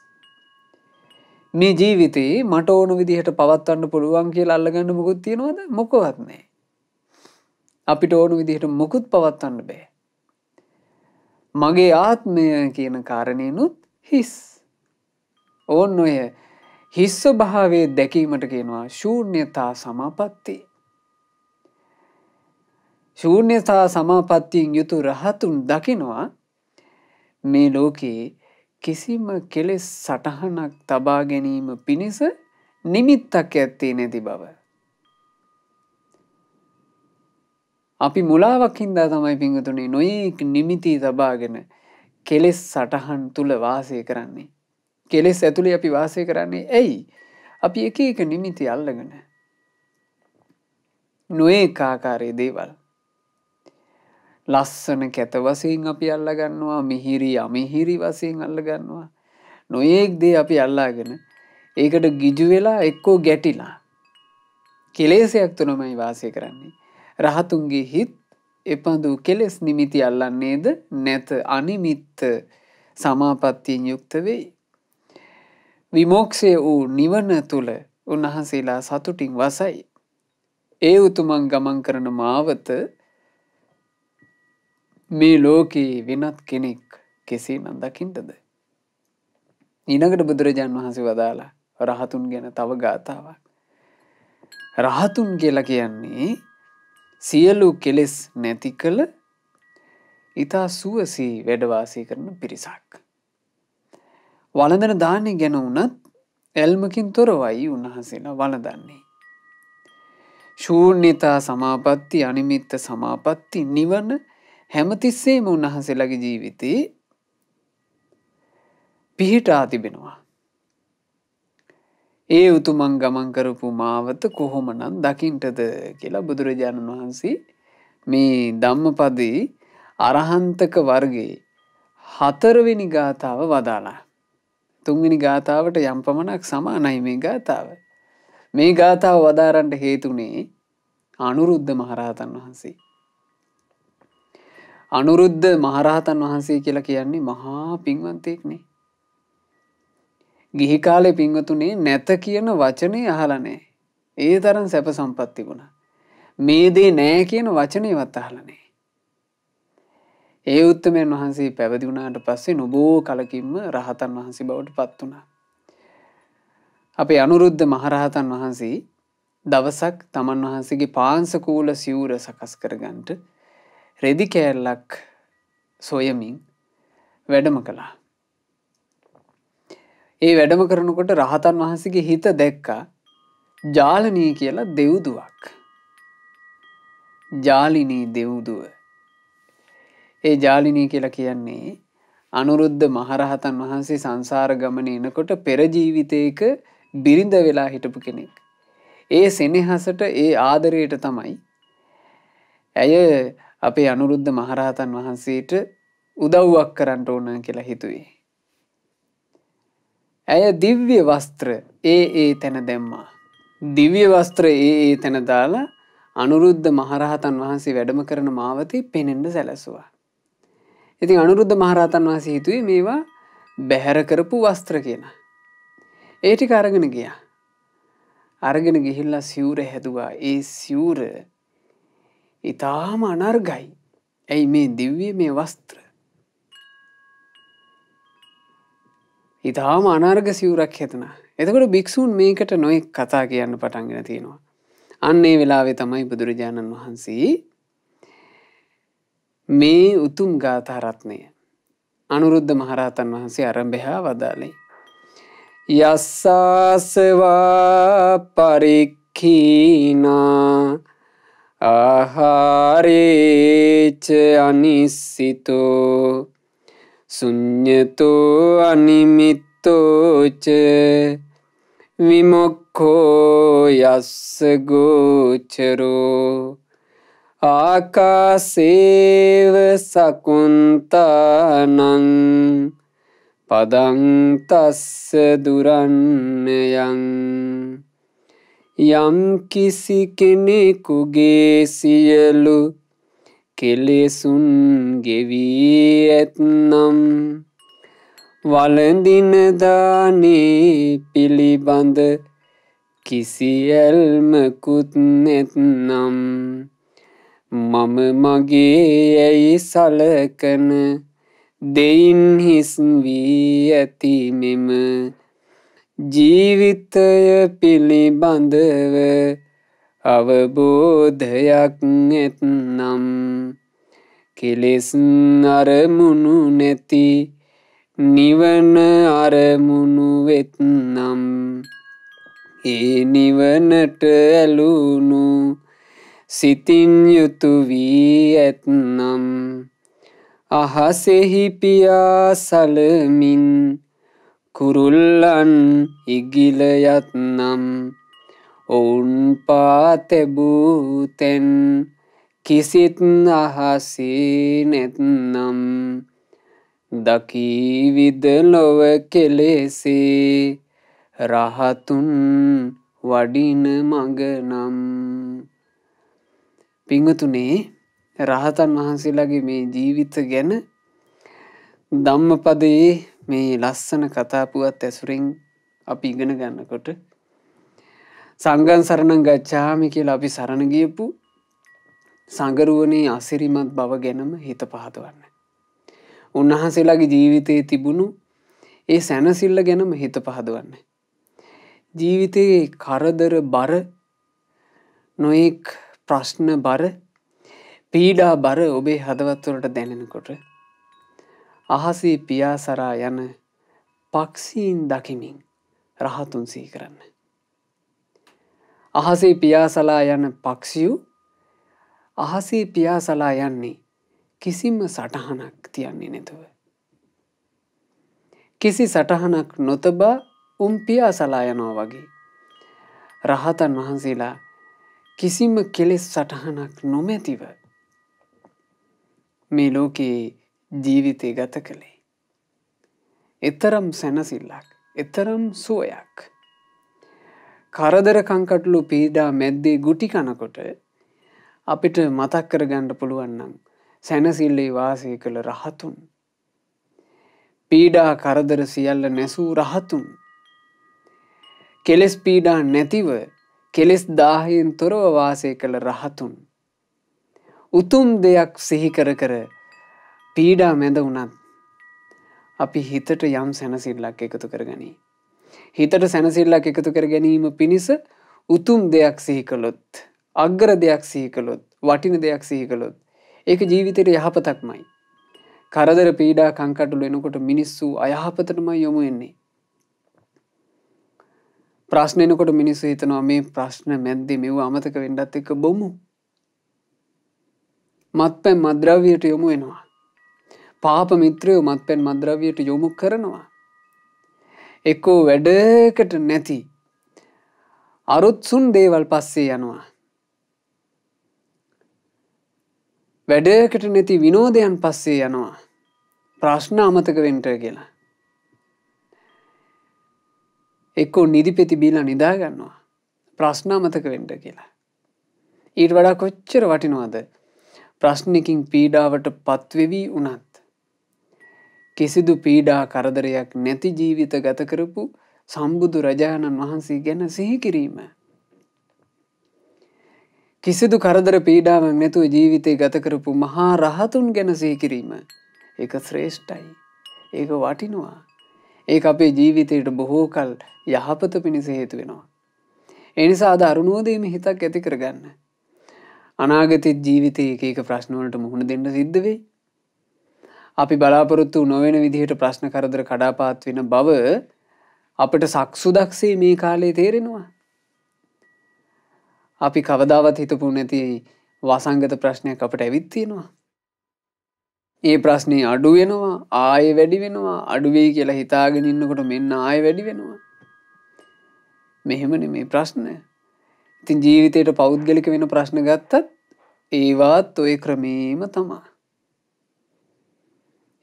මේ ජීවිතේ මට ඕන විදිහට පවත්වන්න පුළුවන් කියලා අල්ලගන්න මොකුත් තියනවද? මොකවත් නැහැ. අපිට ඕන විදිහට මොකුත් පවත්වන්න බෑ. මගේ ආත්මය කියන කාරණේනුත් හිස්. ඕන්න ඔය හිස් ස්වභාවයේ දැකීමට කියනවා ශූන්‍යතා සමාපatti. ශූන්‍යතා සමාපත්තියෙන් යුතු රහතුන් දකිනවා මේ ලෝකේ කිසිම කෙලෙස් සටහනක් තබා ගැනීම පිණිස නිමිත්තක් ඇත්තේ නැති බව. අපි මුලාවක් හින්දා තමයි පිංගුතුනි නොයෙක් නිමිති තබාගෙන කෙලෙස් සටහන් තුල වාසය කරන්නේ. කෙලෙස් ඇතුලේ අපි වාසය කරන්නේ ඇයි? අපි එක එක නිමිති අල්ලගෙන නොයෙක් ආකාරයේ දේවල් ලස්සන කැත වශයෙන් අපි අල්ලා ගන්නවා, මිහිරි අමිහිරි වශයෙන් අල්ලා ගන්නවා. නොයෙක් දේ අපි අල්ලාගෙන ඒකට ගිජු වෙලා එක්කෝ ගැටිලා කෙලෙසයක් තුනමයි වාසය කරන්නේ. රහතුන්ගේ හිත් එපඳු කෙලෙස් නිමිති අල්ලන්නේද නැත, අනිමිත්ත සමාපත්තියෙන් යුක්ත වෙයි. විමෝක්ෂය වූ නිවන තුල උන්වහන්සේලා සතුටින් වසයි. ඒ උතුමන් ගමන් කරන මාවත මේ ලෝකේ වෙනත් කෙනෙක් කෙසේනම් දකින්නද? ඊළඟට බුදුරජාන් වහන්සේ වදාලා රහතුන් ගැන තව ගාථාවක්. රහතුන් කියලා කියන්නේ සියලු කෙලෙස් නැති කළ ඊතා සුවසී වැඩ වාසය කරන පිරිසක්. වළඳන දාන්නේ ගැන උනත් ඇල්මකින් තොරවයි උන්වහන්සේලා වළඳන්නේ. ශූන්‍යතා සමාපatti, අනිමිත්ත සමාපatti, නිවන හැමතිස්සෙම උන්වහන්සේලාගේ ජීවිතේ පිහිටා තිබෙනවා. ඒ උතුමන් ගමන් කරපු මාවත කොහොමනම් දකින්ටද කියලා බුදුරජාණන් වහන්සේ මේ ධම්මපදයේ අරහන්තක වර්ගයේ 4 වෙනි ගාථාව වදාලා. 3 වෙනි ගාථාවට යම් පමණක් සමානයි මේ ගාථාව. මේ ගාථාව වදාරන්න හේතුනේ අනුරුද්ධ මහරහතන් වහන්සේ. අනුරුද්ධ මහරහතන් වහන්සේ කියලා කියන්නේ මහා පින්වන්තයෙක්නේ. ගිහි කාලේ පින්වතුනේ නැත කියන වචනේ අහලා නැහැ. ඒ තරම් සැප සම්පත් තිබුණා. මේ දේ නැහැ කියන වචනේවත් අහලා නැහැ. ඒ උත්තමයන් වහන්සේ පැවිදි වුණාට පස්සේ නොබෝ කලකින්ම රහතන් වහන්සේ බවට පත් වුණා. අපේ අනුරුද්ධ මහරහතන් වහන්සේ දවසක් තමන් වහන්සේගේ පාංශකූල සිවුර සකස් කරගන්නට රෙදි කෑල්ලක් සොයමින් වැඩම කළා. ඒ වැඩම කරනකොට රහතන් වහන්සේගේ හිත දැක්කා ජාලනී කියලා දෙව්දුවක්. ජාලිනී දෙව්දුව. ඒ ජාලිනී කියලා කියන්නේ අනුරුද්ධ මහරහතන් වහන්සේ සංසාර ගමනේ එනකොට පෙර ජීවිතයක බිරිඳ වෙලා හිටපු කෙනෙක්. ඒ සෙනෙහසට ඒ ආදරයට තමයි ඇය අපේ අනුරුද්ධ මහරහතන් වහන්සේට උදව්වක් කරන්න ඕන කියලා හිතුවේ. ඇය දිව්‍ය වස්ත්‍ර ඒ තැන දැම්මා. දිව්‍ය වස්ත්‍ර ඒ තැන දාලා අනුරුද්ධ මහරහතන් වහන්සේ වැඩම කරන මාවතේ පෙනෙන්න සැලසුවා. ඉතින් අනුරුද්ධ මහරහතන් වහන්සේ හිතුවේ මේවා බැහැර කරපු වස්ත්‍ර කියලා. ඒ ටික අරගෙන ගියා. අරගෙන ගිහිල්ලා සිවුර හැදුවා. ඒ සිවුර ඊටාම අනර්ගයි. ඇයි මේ දිව්‍ය මේ වස්ත්‍ර? ඊටාම අනර්ග සිවුරක් හැදුනා. එතකොට භික්ෂූන් මේකට නොයෙක් කතා කියන්න පටන් ගෙන තියෙනවා. අන්න ඒ වෙලාවේ තමයි බුදුරජාණන් වහන්සේ මේ උතුම් ගාථා රත්නය අනුරුද්ධ මහරහතන් වහන්සේ ආරම්භයා වදාළේ. යස්සාසවා පරික්ඛීනා ආහාරේච අනිස්සිතෝ සුඤ්ඤතෝ අනිමිත්තෝච විමුක්ඛෝ යස්ස ගෝචරෝ ආකාසේව සකුන්තානං පදං තස්ස දුරන්නයං. යම් කිසි කෙනෙකුගේ සියලු කෙලෙසුන් ගෙවී ඇත්නම් වළඳින දානේ පිළිබඳ කිසි ඇල්මකුත් නැත්නම් මම මගේ යැයි සලකන දෙයින් හිස් වී ඇති මෙම ජීවිතය පිළිබඳව අවබෝධයක් ඇත්නම් කෙලෙස් අරමුණු නැති නිවන අරමුණු වෙත්නම් ඒ නිවනට ඇලුණු සිතින් යුතු වී ඇත්නම් අහසෙහි පියාසලමින් කුරුල්ලන් ඉගිල යත්නම් ඔවුන් පා තැබූ තැන් කිසිත් අහසේ නැත්නම් දකීවිද ලොව කෙලෙසේ රහතුන් වඩින මඟ නම්. පිංගතුනේ රහතන් වහන්සේලාගේ මේ ජීවිත ගැන ධම්මපදයේ මේ ලස්සන කතා පුවත් ඇසුරින් අපි ඉගෙන ගන්නකොට සංඝං සරණං ගච්ඡාමි කියලා අපි සරණ ගියපු සංගරුවනේ අසිරිමත් බව ගැනම හිත පහදවන්න. උන්වහන්සේලාගේ ජීවිතයේ තිබුණු ඒ සැනසෙල්ල ගැනම හිත පහදවන්න. ජීවිතයේ කරදර බර නොඑක් ප්‍රශ්න බර පීඩා බර ඔබේ හදවත් වලට දැනෙනකොට අහසේ පියාසරා යන පක්ෂීන් දකිමින් රහතුන් සිහි කරන්න. අහසේ පියාසලා යන පක්ෂියු අහසේ පියාසලා යන්නේ කිසිම සටහනක් තියන්නේ නැතුව. කිසි සටහනක් නොතබා පියාසලා යනවා වගේ රහතන් වහන්සේලා කිසිම කෙලෙස් සටහනක් නොමැතිව මේ ලෝකයේ ජීවිතය ගත කළේ. එතරම් සැනසිල්ලක්, එතරම් සුවයක්. කරදර කංකටොළු පීඩා මැද්දේ ගුටි කනකොට අපිට මතක් කරගන්න පුළුවන් නම් සැනසිල්ලේ වාසය කළ රහතුන්, පීඩා කරදර සියල්ල නැසූ රහතුන්, කෙලෙස් පීඩා නැතිව කෙලෙස් දාහයෙන් තොරව වාසය කළ රහතුන්, උතුම් දෙයක් සිහි කර කර පීඩා මැද වුණත් අපි හිතට යම් සැනසිල්ලක් එකතු කරගනී. හිතට සැනසිල්ලක් එකතු කර ගැනීම පිණිස උතුම් දෙයක් සිහි කළොත්, අග්‍ර දෙයක් සිහි කළොත්, වටින දෙයක් සිහි කළොත් ඒක ජීවිතේට යහපතක්මයි. කරදර පීඩා කංකටොළු එනකොට මිනිස්සු අයහපතටමයි යොමු වෙන්නේ. ප්‍රශ්න එනකොට මිනිස්සු හිතනවා මේ ප්‍රශ්න මැද්දේ මෙව අමතක වෙන්නත් එක්ක බොමු. මත්පැන් මත්ද්‍රව්‍යයට යොමු වෙනවා. පාප මිත්‍රයෝ මත්පැන් මත්ද්‍රව්‍යයට යොමු කරනවා. එක්කෝ වැඩකට නැති අරුත්සුන් දේවල් පස්සේ යනවා. වැඩකට නැති විනෝදයන් පස්සේ යනවා. ප්‍රශ්න අමතක වෙන්න කියලා. එක්කෝ නිදිපෙති බීලා නිදා ගන්නවා. ප්‍රශ්න අමතක වෙන්න කියලා. ඊට වඩා කොච්චර වටිනවද? ප්‍රශ්නකින් පීඩාවට පත්වෙවි වුණත් කිසිදු පීඩා කරදරයක් නැති ජීවිත ගත කරපු සම්බුදු රජාණන් වහන්සේ ගැන සිහි කිරීම. කිසිදු කරදර පීඩාවක් නැතුව ජීවිතය ගත කරපු මහා රහතුන් ගැන සිහි කිරීම. ඒක ශ්‍රේෂ්ඨයි. ඒක වටිනවා. ඒක අපේ ජීවිතයට බොහෝ කල් යහපත පිණිස හේතු වෙනවා. ඒ නිසා අද අරුණෝදයේම හිතක් ඇති කරගන්න. අනාගතයේ ජීවිතයේ එක එක ප්‍රශ්න වලට මුහුණ දෙන්න සිද්ධ වෙයි. අපි බලාපොරොත්තු නොවන විදිහට ප්‍රශ්න කරදර කඩාපාත් වෙන බව අපිට සක්සුදක්සේ මේ කාලේ තේරෙනවා. අපි කවදාවත් හිතපු නැති වසංගත ප්‍රශ්නයක් අපිට ඇවිත් තියෙනවා. ඒ ප්‍රශ්නේ අඩු වෙනවා, ආයෙ වැඩි වෙනවා, අඩු වෙයි කියලා හිතාගෙන ඉන්නකොට මෙන්න ආයෙ වැඩි වෙනවා. මෙහෙමනේ මේ ප්‍රශ්න. ඉතින් ජීවිතේට පෞද්ගලික වෙන ප්‍රශ්න ගත්තත් ඒවත් ওই ක්‍රමේම තමයි.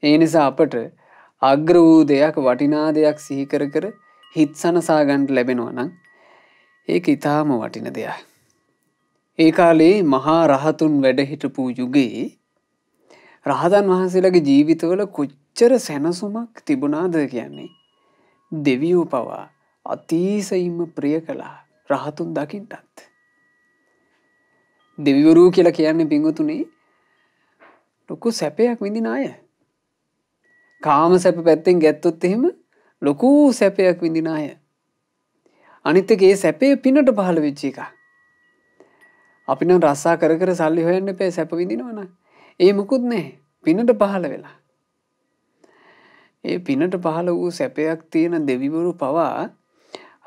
ඒ නිසා අපට අග්‍ර වූ දෙයක්, වටිනා දෙයක් සිහි කර කර හිත සනසා ගන්න ලැබෙනවා නම් ඒක ඊටාම වටින දෙයක්. ඒ කාලේ මහා රහතුන් වැඩ හිටපු යුගයේ රහතන් වහන්සේලාගේ ජීවිතවල කොච්චර සැනසුමක් තිබුණාද කියන්නේ දෙවියෝ පවා අතිශයින්ම ප්‍රිය කළා රහතුන් දකින්නත්. දෙවිවරු කියලා කියන්නේ පින්වතුනි ලොකු සැපයක් විඳින අය. කාම සැප පැත්තෙන් ගැත්තොත් එහෙම ලොකු සැපයක් විඳින අය. අනිත් එක ඒ සැපේ පිනට පහළ වෙච්ච එක. අපි නම් රස්සා කර කර සල්ලි හොයන්න එපා සැප විඳිනවනම්. ඒ මුකුත් නැහැ. පිනට පහළ වෙලා. ඒ පිනට පහළ වූ සැපයක් තියෙන දෙවිවරු පවා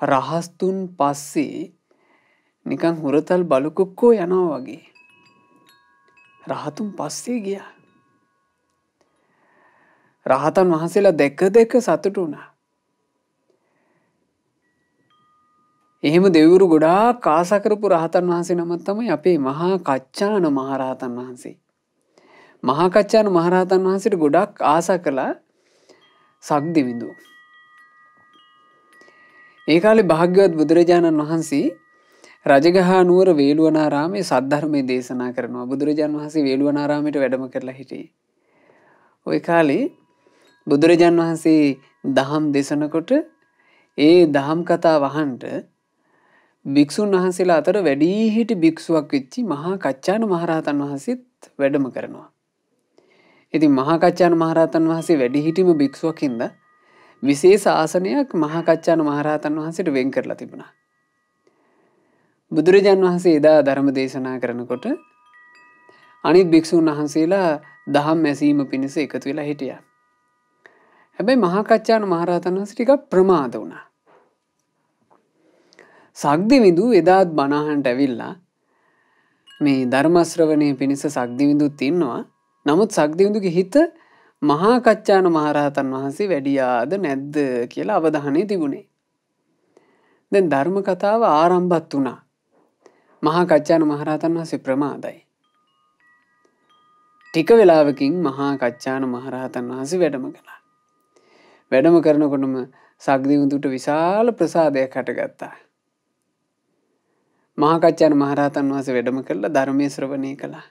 රහස්තුන් පස්සේ නිකන් හුරතල් බලුකුක්කෝ යනවා වගේ. රහතුන් පස්සේ ගියා. රහතන් වහන්සේලා දැක සතුටු වුණා. එහෙම දෙවිවරු ගොඩාක් ආසා කරපු රහතන් වහන්සේ නමක් තමයි අපේ මහා කච්චාන මහරහතන් වහන්සේ. මහා කච්චාන මහරහතන් වහන්සේට ගොඩාක් ආසා කළා සක්දිවිඳු. ඒ කාලේ භාග්‍යවත් බුදුරජාණන් වහන්සේ රජගහ නුවර වේළුවනාරාමේ සද්ධර්මයේ දේශනා කරනවා. බුදුරජාණන් වහන්සේ වේළුවනාරාමයට වැඩම කරලා හිටියේ. ওই කාලේ බුදුරජාණන් වහන්සේ දහම් දේශනකොට ඒ දහම් කතාව අහන්න භික්ෂුන් වහන්සේලා අතර වැඩිහිටි භික්ෂුවක් වෙච්චි මහා කච්චාන මහරහතන් වහන්සේත් වැඩම කරනවා. ඉතින් මහා කච්චාන මහරහතන් වහන්සේ වැඩිහිටිම භික්ෂුවක් හින්දා විශේෂ ආසනයක් මහා කච්චාන මහරහතන් වහන්සේට වෙන් කරලා තිබුණා. බුදුරජාණන් වහන්සේ එදා ධර්ම දේශනා කරනකොට අනිත් භික්ෂුන් වහන්සේලා දහම් ඇසීම පිණිස එකතු වෙලා හිටියා. හැබැයි මහා කච්චාන මහරහතන් වහන්සේ ටිකක් ප්‍රමාද වුණා. සක්දිවිඳු එදාත් බණ අහන්නට ඇවිල්ලා මේ ධර්ම ශ්‍රවණයේ පිණිස සක්දිවිඳුත් ඉන්නවා. නමුත් සක්දිවිඳුගේ හිත මහා කච්චාන මහරහතන් වහන්සේ වැඩියාද නැද්ද කියලා අවධානය තිබුණේ. දැන් ධර්ම කතාව ආරම්භත් වුණා. මහා කච්චාන මහරහතන් වහන්සේ ප්‍රමාදයි. ටික වෙලාවකින් මහා කච්චාන මහරහතන් වහන්සේ වැඩම කළා. වැඩම කරනකොටම සක්දිවිඳුට විශාල ප්‍රසාදයක් හටගත්තා. මහා කච්චාන මහරහතන් වහන්සේ වැඩම කළා ධර්මයේ ශ්‍රවණය කළා.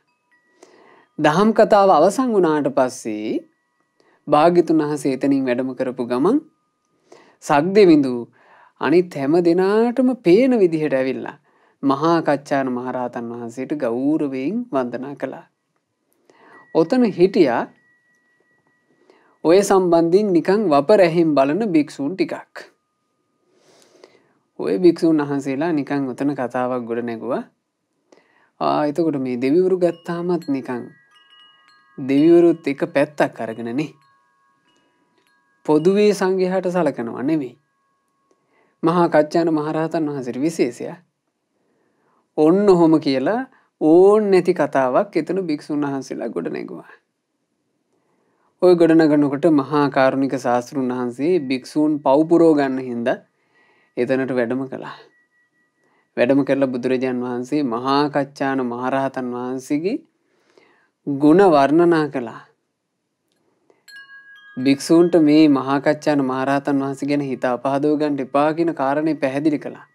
දහම් කතාව අවසන් වුණාට පස්සේ භාග්‍යතුන් වහන්සේ එතනින් වැඩම කරපු ගමන් සක්දිවිඳු අනිත් හැම දිනාටම පේන විදිහට ඇවිල්ලා මහා කච්චාන මහරහතන් වහන්සේට ගෞරවයෙන් වන්දනා කළා. ඔතන හිටියා ඔය සම්බන්ධයෙන් නිකන් වපරැහින් බලන භික්ෂූන් ටිකක්. ඔය භික්ෂූන් වහන්සේලා නිකන් ඔතන කතාවක් ගොඩ නැගුවා. එතකොට මේ දෙවිවරු ගත්තාමත් නිකන් දෙවිවරුත් එක පැත්තක් අරගෙනනේ. පොදුවේ සංඝයාට සලකනවා නෙමෙයි. මහා කච්චාන මහරහතන් වහන්සේට විශේෂය. ඔන්න ඔහොම කියලා ඕන් නැති කතාවක් එතන භික්ෂුන් වහන්සේලා ගොඩ නැගුවා. ඔය ගොඩ නගනකොට මහා කාරුණික ශාස්ත්‍රුන් වහන්සේ භික්ෂූන් පව් පුරව ගන්න හින්දා එතනට වැඩම කළා. වැඩම කරලා බුදුරජාන් වහන්සේ මහා කච්චාන මහරහතන් වහන්සේගේ ගුණ වර්ණනා කළා. භික්ෂූන්ට මේ මහා කච්චාන මහරහතන් වහන්සේ ගැන හිත අපහදව ගන්න එපා කියන කාරණේ පැහැදිලි කළා.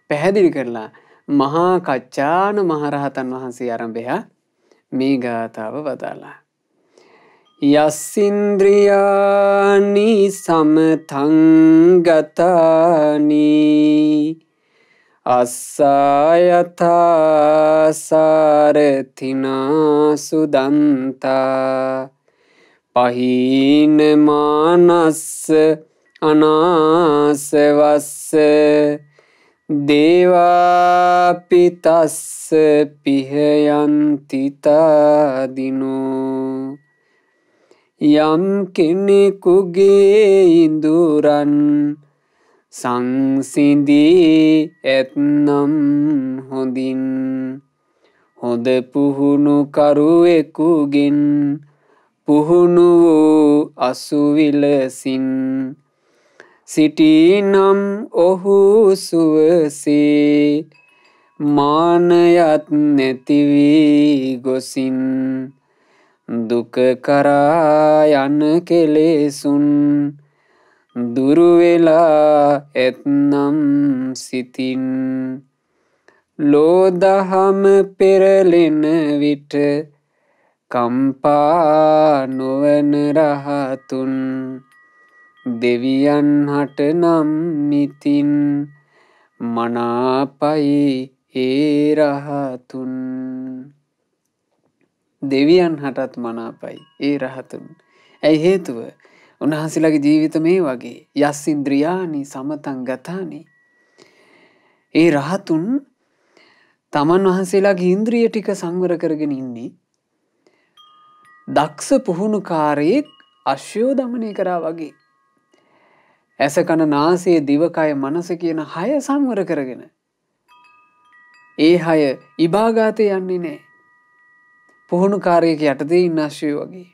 පැහැදිලි කරලා මහා කච්චාන මහරහතන් වහන්සේ ආරම්භය මේ ගාථාව වදාලා. යස්සින්ද්‍රියානි සමතං ගතානි අස්සායතා සාරතිනා සුදන්තා පහීන මානස්ස අනාසවස්ස දේවාපිතස්ස පිහයන්තිතාදිනෝ යම් කෙනෙකුගේ ඉඳුරන් සංසිඳී ඇත්නම් හොඳින් හොඳ පුහුණු කරුවෙකුගෙන් පුහුණු වූ අසුවිලසින් සිටිනම් ඔහු සුවසේ මානයත් නැතිවී ගොසින් දුක කරා යන කෙලෙසුන් දුරුවෙලා ඇත්නම් සිතින් ලෝදහම පෙරලෙන විට කම්පා නොවන රහතුන් දෙවියන් හට නම් මිතින් මනාපයි ඒ රහතුන්. දෙවියන් හටත් මනාපයි ඒ රහතුන්. ඇයි හේතුව? උන්වහන්සේලාගේ ජීවිත මේ වගේ. යස්සින්ද්‍රියානි සමතං ගතානි. ඒ රහතුන් තමන් වහන්සේලාගේ ඉන්ද්‍රිය ටික සංවර කරගෙන ඉන්නේ දක්ෂ පුහුණුකාරයෙක් අශ්වයෝ දමනය කරා වගේ. ඇස කන නාසය දිවකය මනස කියන 6 සංවර කරගෙන. ඒ 6 ඉබාගාතේ යන්නේ නැහැ. පුහුණුකාරයෙක් යටතේ ඉන්න අශ්වයෝ වගේ.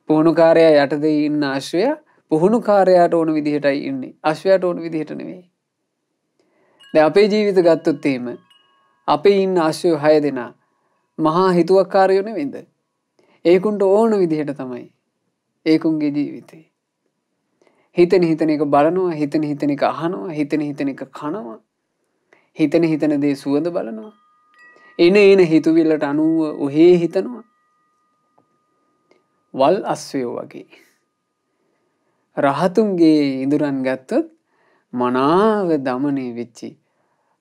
පුහුණුකාරයා යටතේ ඉන්න අශ්වයා පුහුණුකාරයාට ඕන විදිහටයි ඉන්නේ. අශ්වයාට ඕන විදිහට නෙවෙයි. දැන් අපේ ජීවිත ගත්තොත් එහෙම අපේ ඉන්න අශ්වයෝ 6 දෙනා මහා හිතුවක්කාරයෝ නෙවෙයිද? ඒකුන්ට ඕන විදිහට තමයි ඒකුන්ගේ ජීවිතේ. හිතෙන එක බලනවා, හිතෙන එක අහනවා, හිතෙන එක කනවා, හිතෙන දේ සුවඳ බලනවා. එන හිතුවිල්ලට අනුව ඔහේ හිතනවා. වල් අශ්වයෝ වගේ. රහතුන්ගේ ඉඳුරන් ගත්තොත් මනාව දමනය වෙච්චි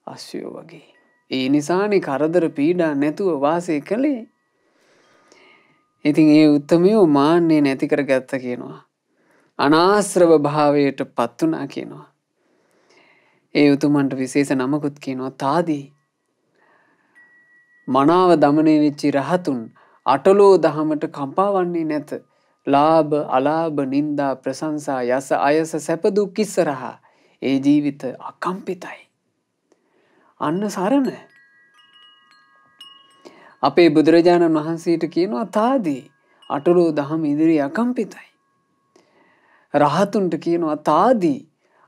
අශ්වයෝ වගේ. ඒ නිසානේ කරදර පීඩා නැතුව වාසය කළේ. ඉතින් ඒ උත්තමයෝ මාන්නේ නැති කරගත්ත කියනවා. අනාශ්‍රව භාවයට පත් වුණා කියනවා. ඒ උතුමන්ට විශේෂ නමකුත් කියනවා තාදී. මනාව දමනය වෙච්චි රහතුන් අටලෝ දහමට කම්පා වන්නේ නැත. ලාභ අලාභ නින්දා ප්‍රශංසා යස අයස සැප දුක් ඉස්සරහා ඒ ජීවිත අකම්පිතයි. අන්න සරණ. අපේ බුදුරජාණන් වහන්සේට කියනවා තාදී අටලෝ දහම ඉදිරියේ අකම්පිතයි. රහතුන්ට කියනවා තාදී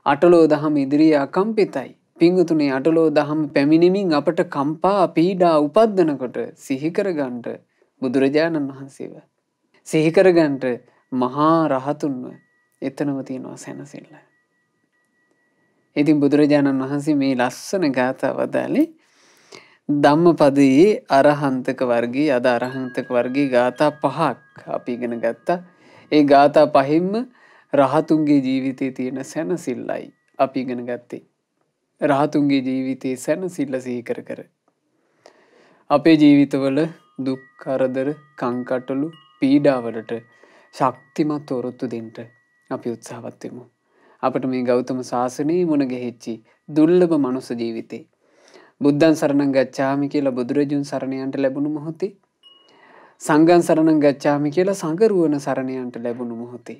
අටලෝ දහම ඉදිරියේ අකම්පිතයි. පිංගුතුනේ අටලෝ දහම පැමිණෙමින් අපට කම්පා පීඩා උපද්දනකොට සිහි කරගන්න බුදුරජාණන් වහන්සේව. සිහි කරගන්න මහා රහතුන්ව එතනම තියෙනවා සැනසෙල්ල. ඉතින් බුදුරජාණන් වහන්සේ මේ ලස්සන ගාථාව වදාළේ ධම්මපදයේ අරහන්තක වර්ගයේ අද අරහන්තක වර්ගයේ ගාථා 5ක් අපි ඉගෙන ගත්තා. ඒ ගාථා 5න්ම රහතුන්ගේ ජීවිතයේ තියෙන සැනසෙල්ලයි අපි ඉගෙන ගත්තේ. රහතුන්ගේ ජීවිතයේ සැනසෙල්ල සිහි කර කර අපේ ජීවිතවල දුක් කරදර කංකටොළු පීඩාවලට ශක්තිමත් ඔරොත්තු දෙන්න අපි උත්සාහවත් වෙමු. අපිට මේ ගෞතම සාසනයේ මුණ ගැහිච්චි දුර්ලභ මනුස්ස ජීවිතේ බුද්ධං සරණං ගච්ඡාමි කියලා බුදුරජුන් සරණ යන්න ලැබුණු මොහොතේ සංඝං සරණං ගච්ඡාමි කියලා සංඝරුවන සරණ යන්න ලැබුණු මොහොතේ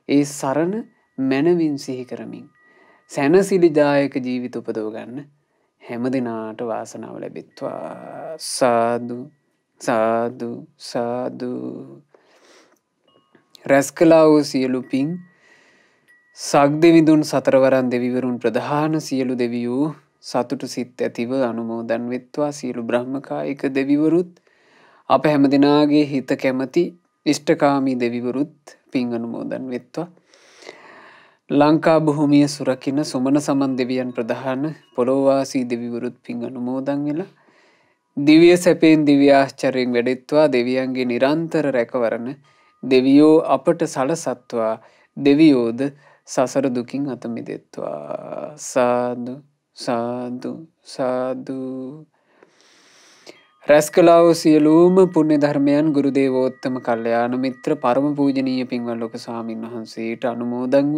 ඒ සරණ මනවින් සිහි කරමින් සැනසිලිදායක ජීවිත උපදව ගන්න හැම දිනාට වාසනාව ලැබෙත්වා. සාදු සාදු සාදු. රැස් කළා වූ සියලු පින් සක්දෙවිඳුන් සතරවරන් දෙවිවරුන් ප්‍රධාන සියලු දෙවියෝ සතුටු සිත් ඇතිව අනුමෝදන් වෙත්වා. සියලු බ්‍රහ්මකායික දෙවිවරුත් අප හැම දිනාගේ හිත කැමති ඉෂ්ඨකාමී දෙවිවරුත් පින් අනුමෝදන් වෙත්වා. ලංකා භූමිය සුරකින සුමන සමන් දෙවියන් ප්‍රධාන පොළොවාසී දෙවිවරුත් පින් අනුමෝදන් වෙලා දිව්‍ය සැපෙන් දිව්‍ය ආශ්චර්යෙන් වැඩෙත්වා. දෙවියන්ගේ නිරන්තර රැකවරණ දෙවියෝ අපට සලසත්වා. දෙවියෝද සසර දුකින් අත මිදෙත්වා. සාදු සාදු සාදු. රැස් කළා වූ සියලුම පුණ්‍ය ධර්මයන් ගුරු දේවෝත්තම කල්යාණ මිත්‍ර පරම පූජනීය පින්වත් ලෝක ස්වාමීන් වහන්සේට අනුමෝදන්ව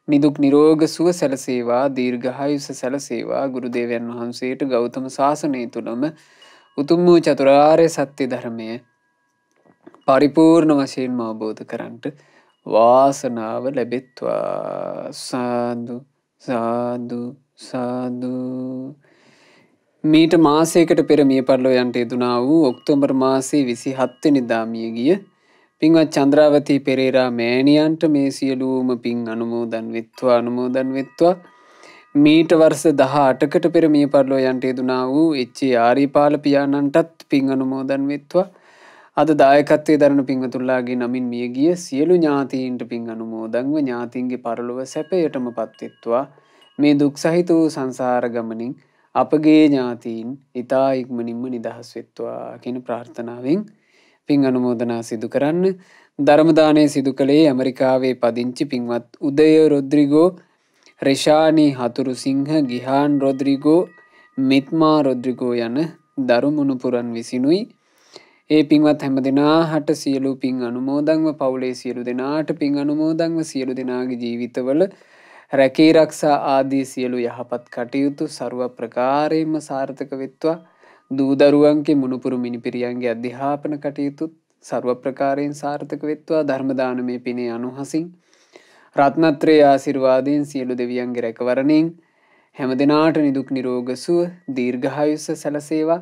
නිදුක් නිරෝග සුව සැලසේවා. දීර්ඝායුෂ සැලසේවා. ගුරු දේවයන් වහන්සේට ගෞතම සාසනය තුලම උතුම් වූ චතුරාර්ය සත්‍ය ධර්මය පරිපූර්ණ වශයෙන්ම අවබෝධ කරන්ට වාසනාව ලැබෙත්වා. සාදු සාදු සාදු. මීට මාසයකට පෙර මිය පරලෝ යන්ට යෙදුනා වූ ඔක්තෝබර් මාසයේ 27 වෙනිදා මිය ගිය පින්වත් චන්ද්‍රාවතී පෙරේරා මෑණියන්ට මේ සියලුම පින් අනුමෝදන් වෙත්වා අනුමෝදන් වෙත්වා. මීට වර්ෂ 18කට පෙර මිය පරලෝ යන්ට යෙදුනා වූ එච්.ඒ. ආරිපාල පියාණන්ටත් පින් අනුමෝදන් වෙත්වා. අද දායකත්වයේ දරන පින්වතුන්ලාගේ නමින් මිය ගිය සියලු ඥාතීන්ට පින් අනුමෝදන්ව ඥාතීන්ගේ පරලොව සැපයටම පත්වෙත්වා. මේ දුක් සහිත වූ සංසාර ගමනින් අපගේ ඥාතීන් ඊතා ඉක්මනින්ම නිදහස් වෙත්වා කියන ප්‍රාර්ථනාවෙන් පින් අනුමෝදනා සිදු කරන්න. ධර්ම දානය සිදු කළේ ඇමරිකාවේ පදිංචි පින්වත් උදය රොද්රිගෝ, රෙෂානි හතුරු සිංහ, ගිහාන් රොද්රිගෝ, මිත්මා රොද්රිගෝ යන දරුමුණුපුරන් විසිනුයි. ඒ පින්වත් හැම දෙනාට සියලු පින් අනුමෝදන්ව පවුලේ සියලු දෙනාට පින් අනුමෝදන්ව සියලු දෙනාගේ ජීවිතවල රැකී රක්ෂා ආදී සියලු යහපත් කටයුතු ਸਰව ප්‍රකාරයෙන්ම සාර්ථක වෙත්වා. දූ දරුවන්ගේ මුණුපුරු මිනිපිරියන්ගේ අධ්‍යාපන කටයුතුත් ਸਰව ප්‍රකාරයෙන් සාර්ථක වෙත්වා. ධර්ම දානමය පිනේ අනුහසින් රත්නත්‍රයේ ආශිර්වාදයෙන් සියලු දෙවියන්ගේ රැකවරණයෙන් හැම දිනාට නිදුක් නිරෝග සුව දීර්ඝායුෂ සැලසේවා.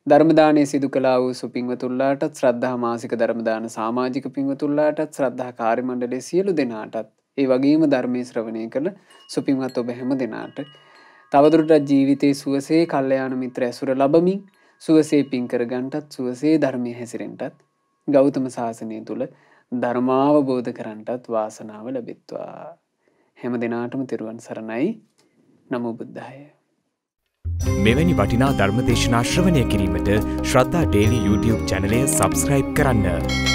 ධර්ම දානය සිදු කළා වූ සුපින්වතුන්ලාටත් ශ්‍රද්ධා මාසික ධර්ම දාන සමාජික පින්වතුන්ලාටත් ශ්‍රද්ධා කාර්ය මණ්ඩලයේ සියලු දෙනාටත් ඒ වගේම ධර්මයේ ශ්‍රවණය කළ සුපින්වත් ඔබ හැම දෙනාට තවදුරටත් ජීවිතයේ සුවසේ කල්යාණ මිත්‍ර ඇසුර ලැබමින් සුවසේ පින් කර ගන්නටත් සුවසේ ධර්මයේ හැසිරෙන්නටත් ගෞතම සාසනය තුල ධර්මාවබෝධ කරන්නටත් වාසනාව ලැබෙත්වා. හැම දිනාටම තෙරුවන් සරණයි. නමෝ බුද්ධාය. මෙවැනි වටිනා ධර්ම දේශනා ශ්‍රවණය කිරීමට ශ්‍රද්ධා ඩේලි YouTube චැනලය සබස්ක්‍රයිබ් කරන්න.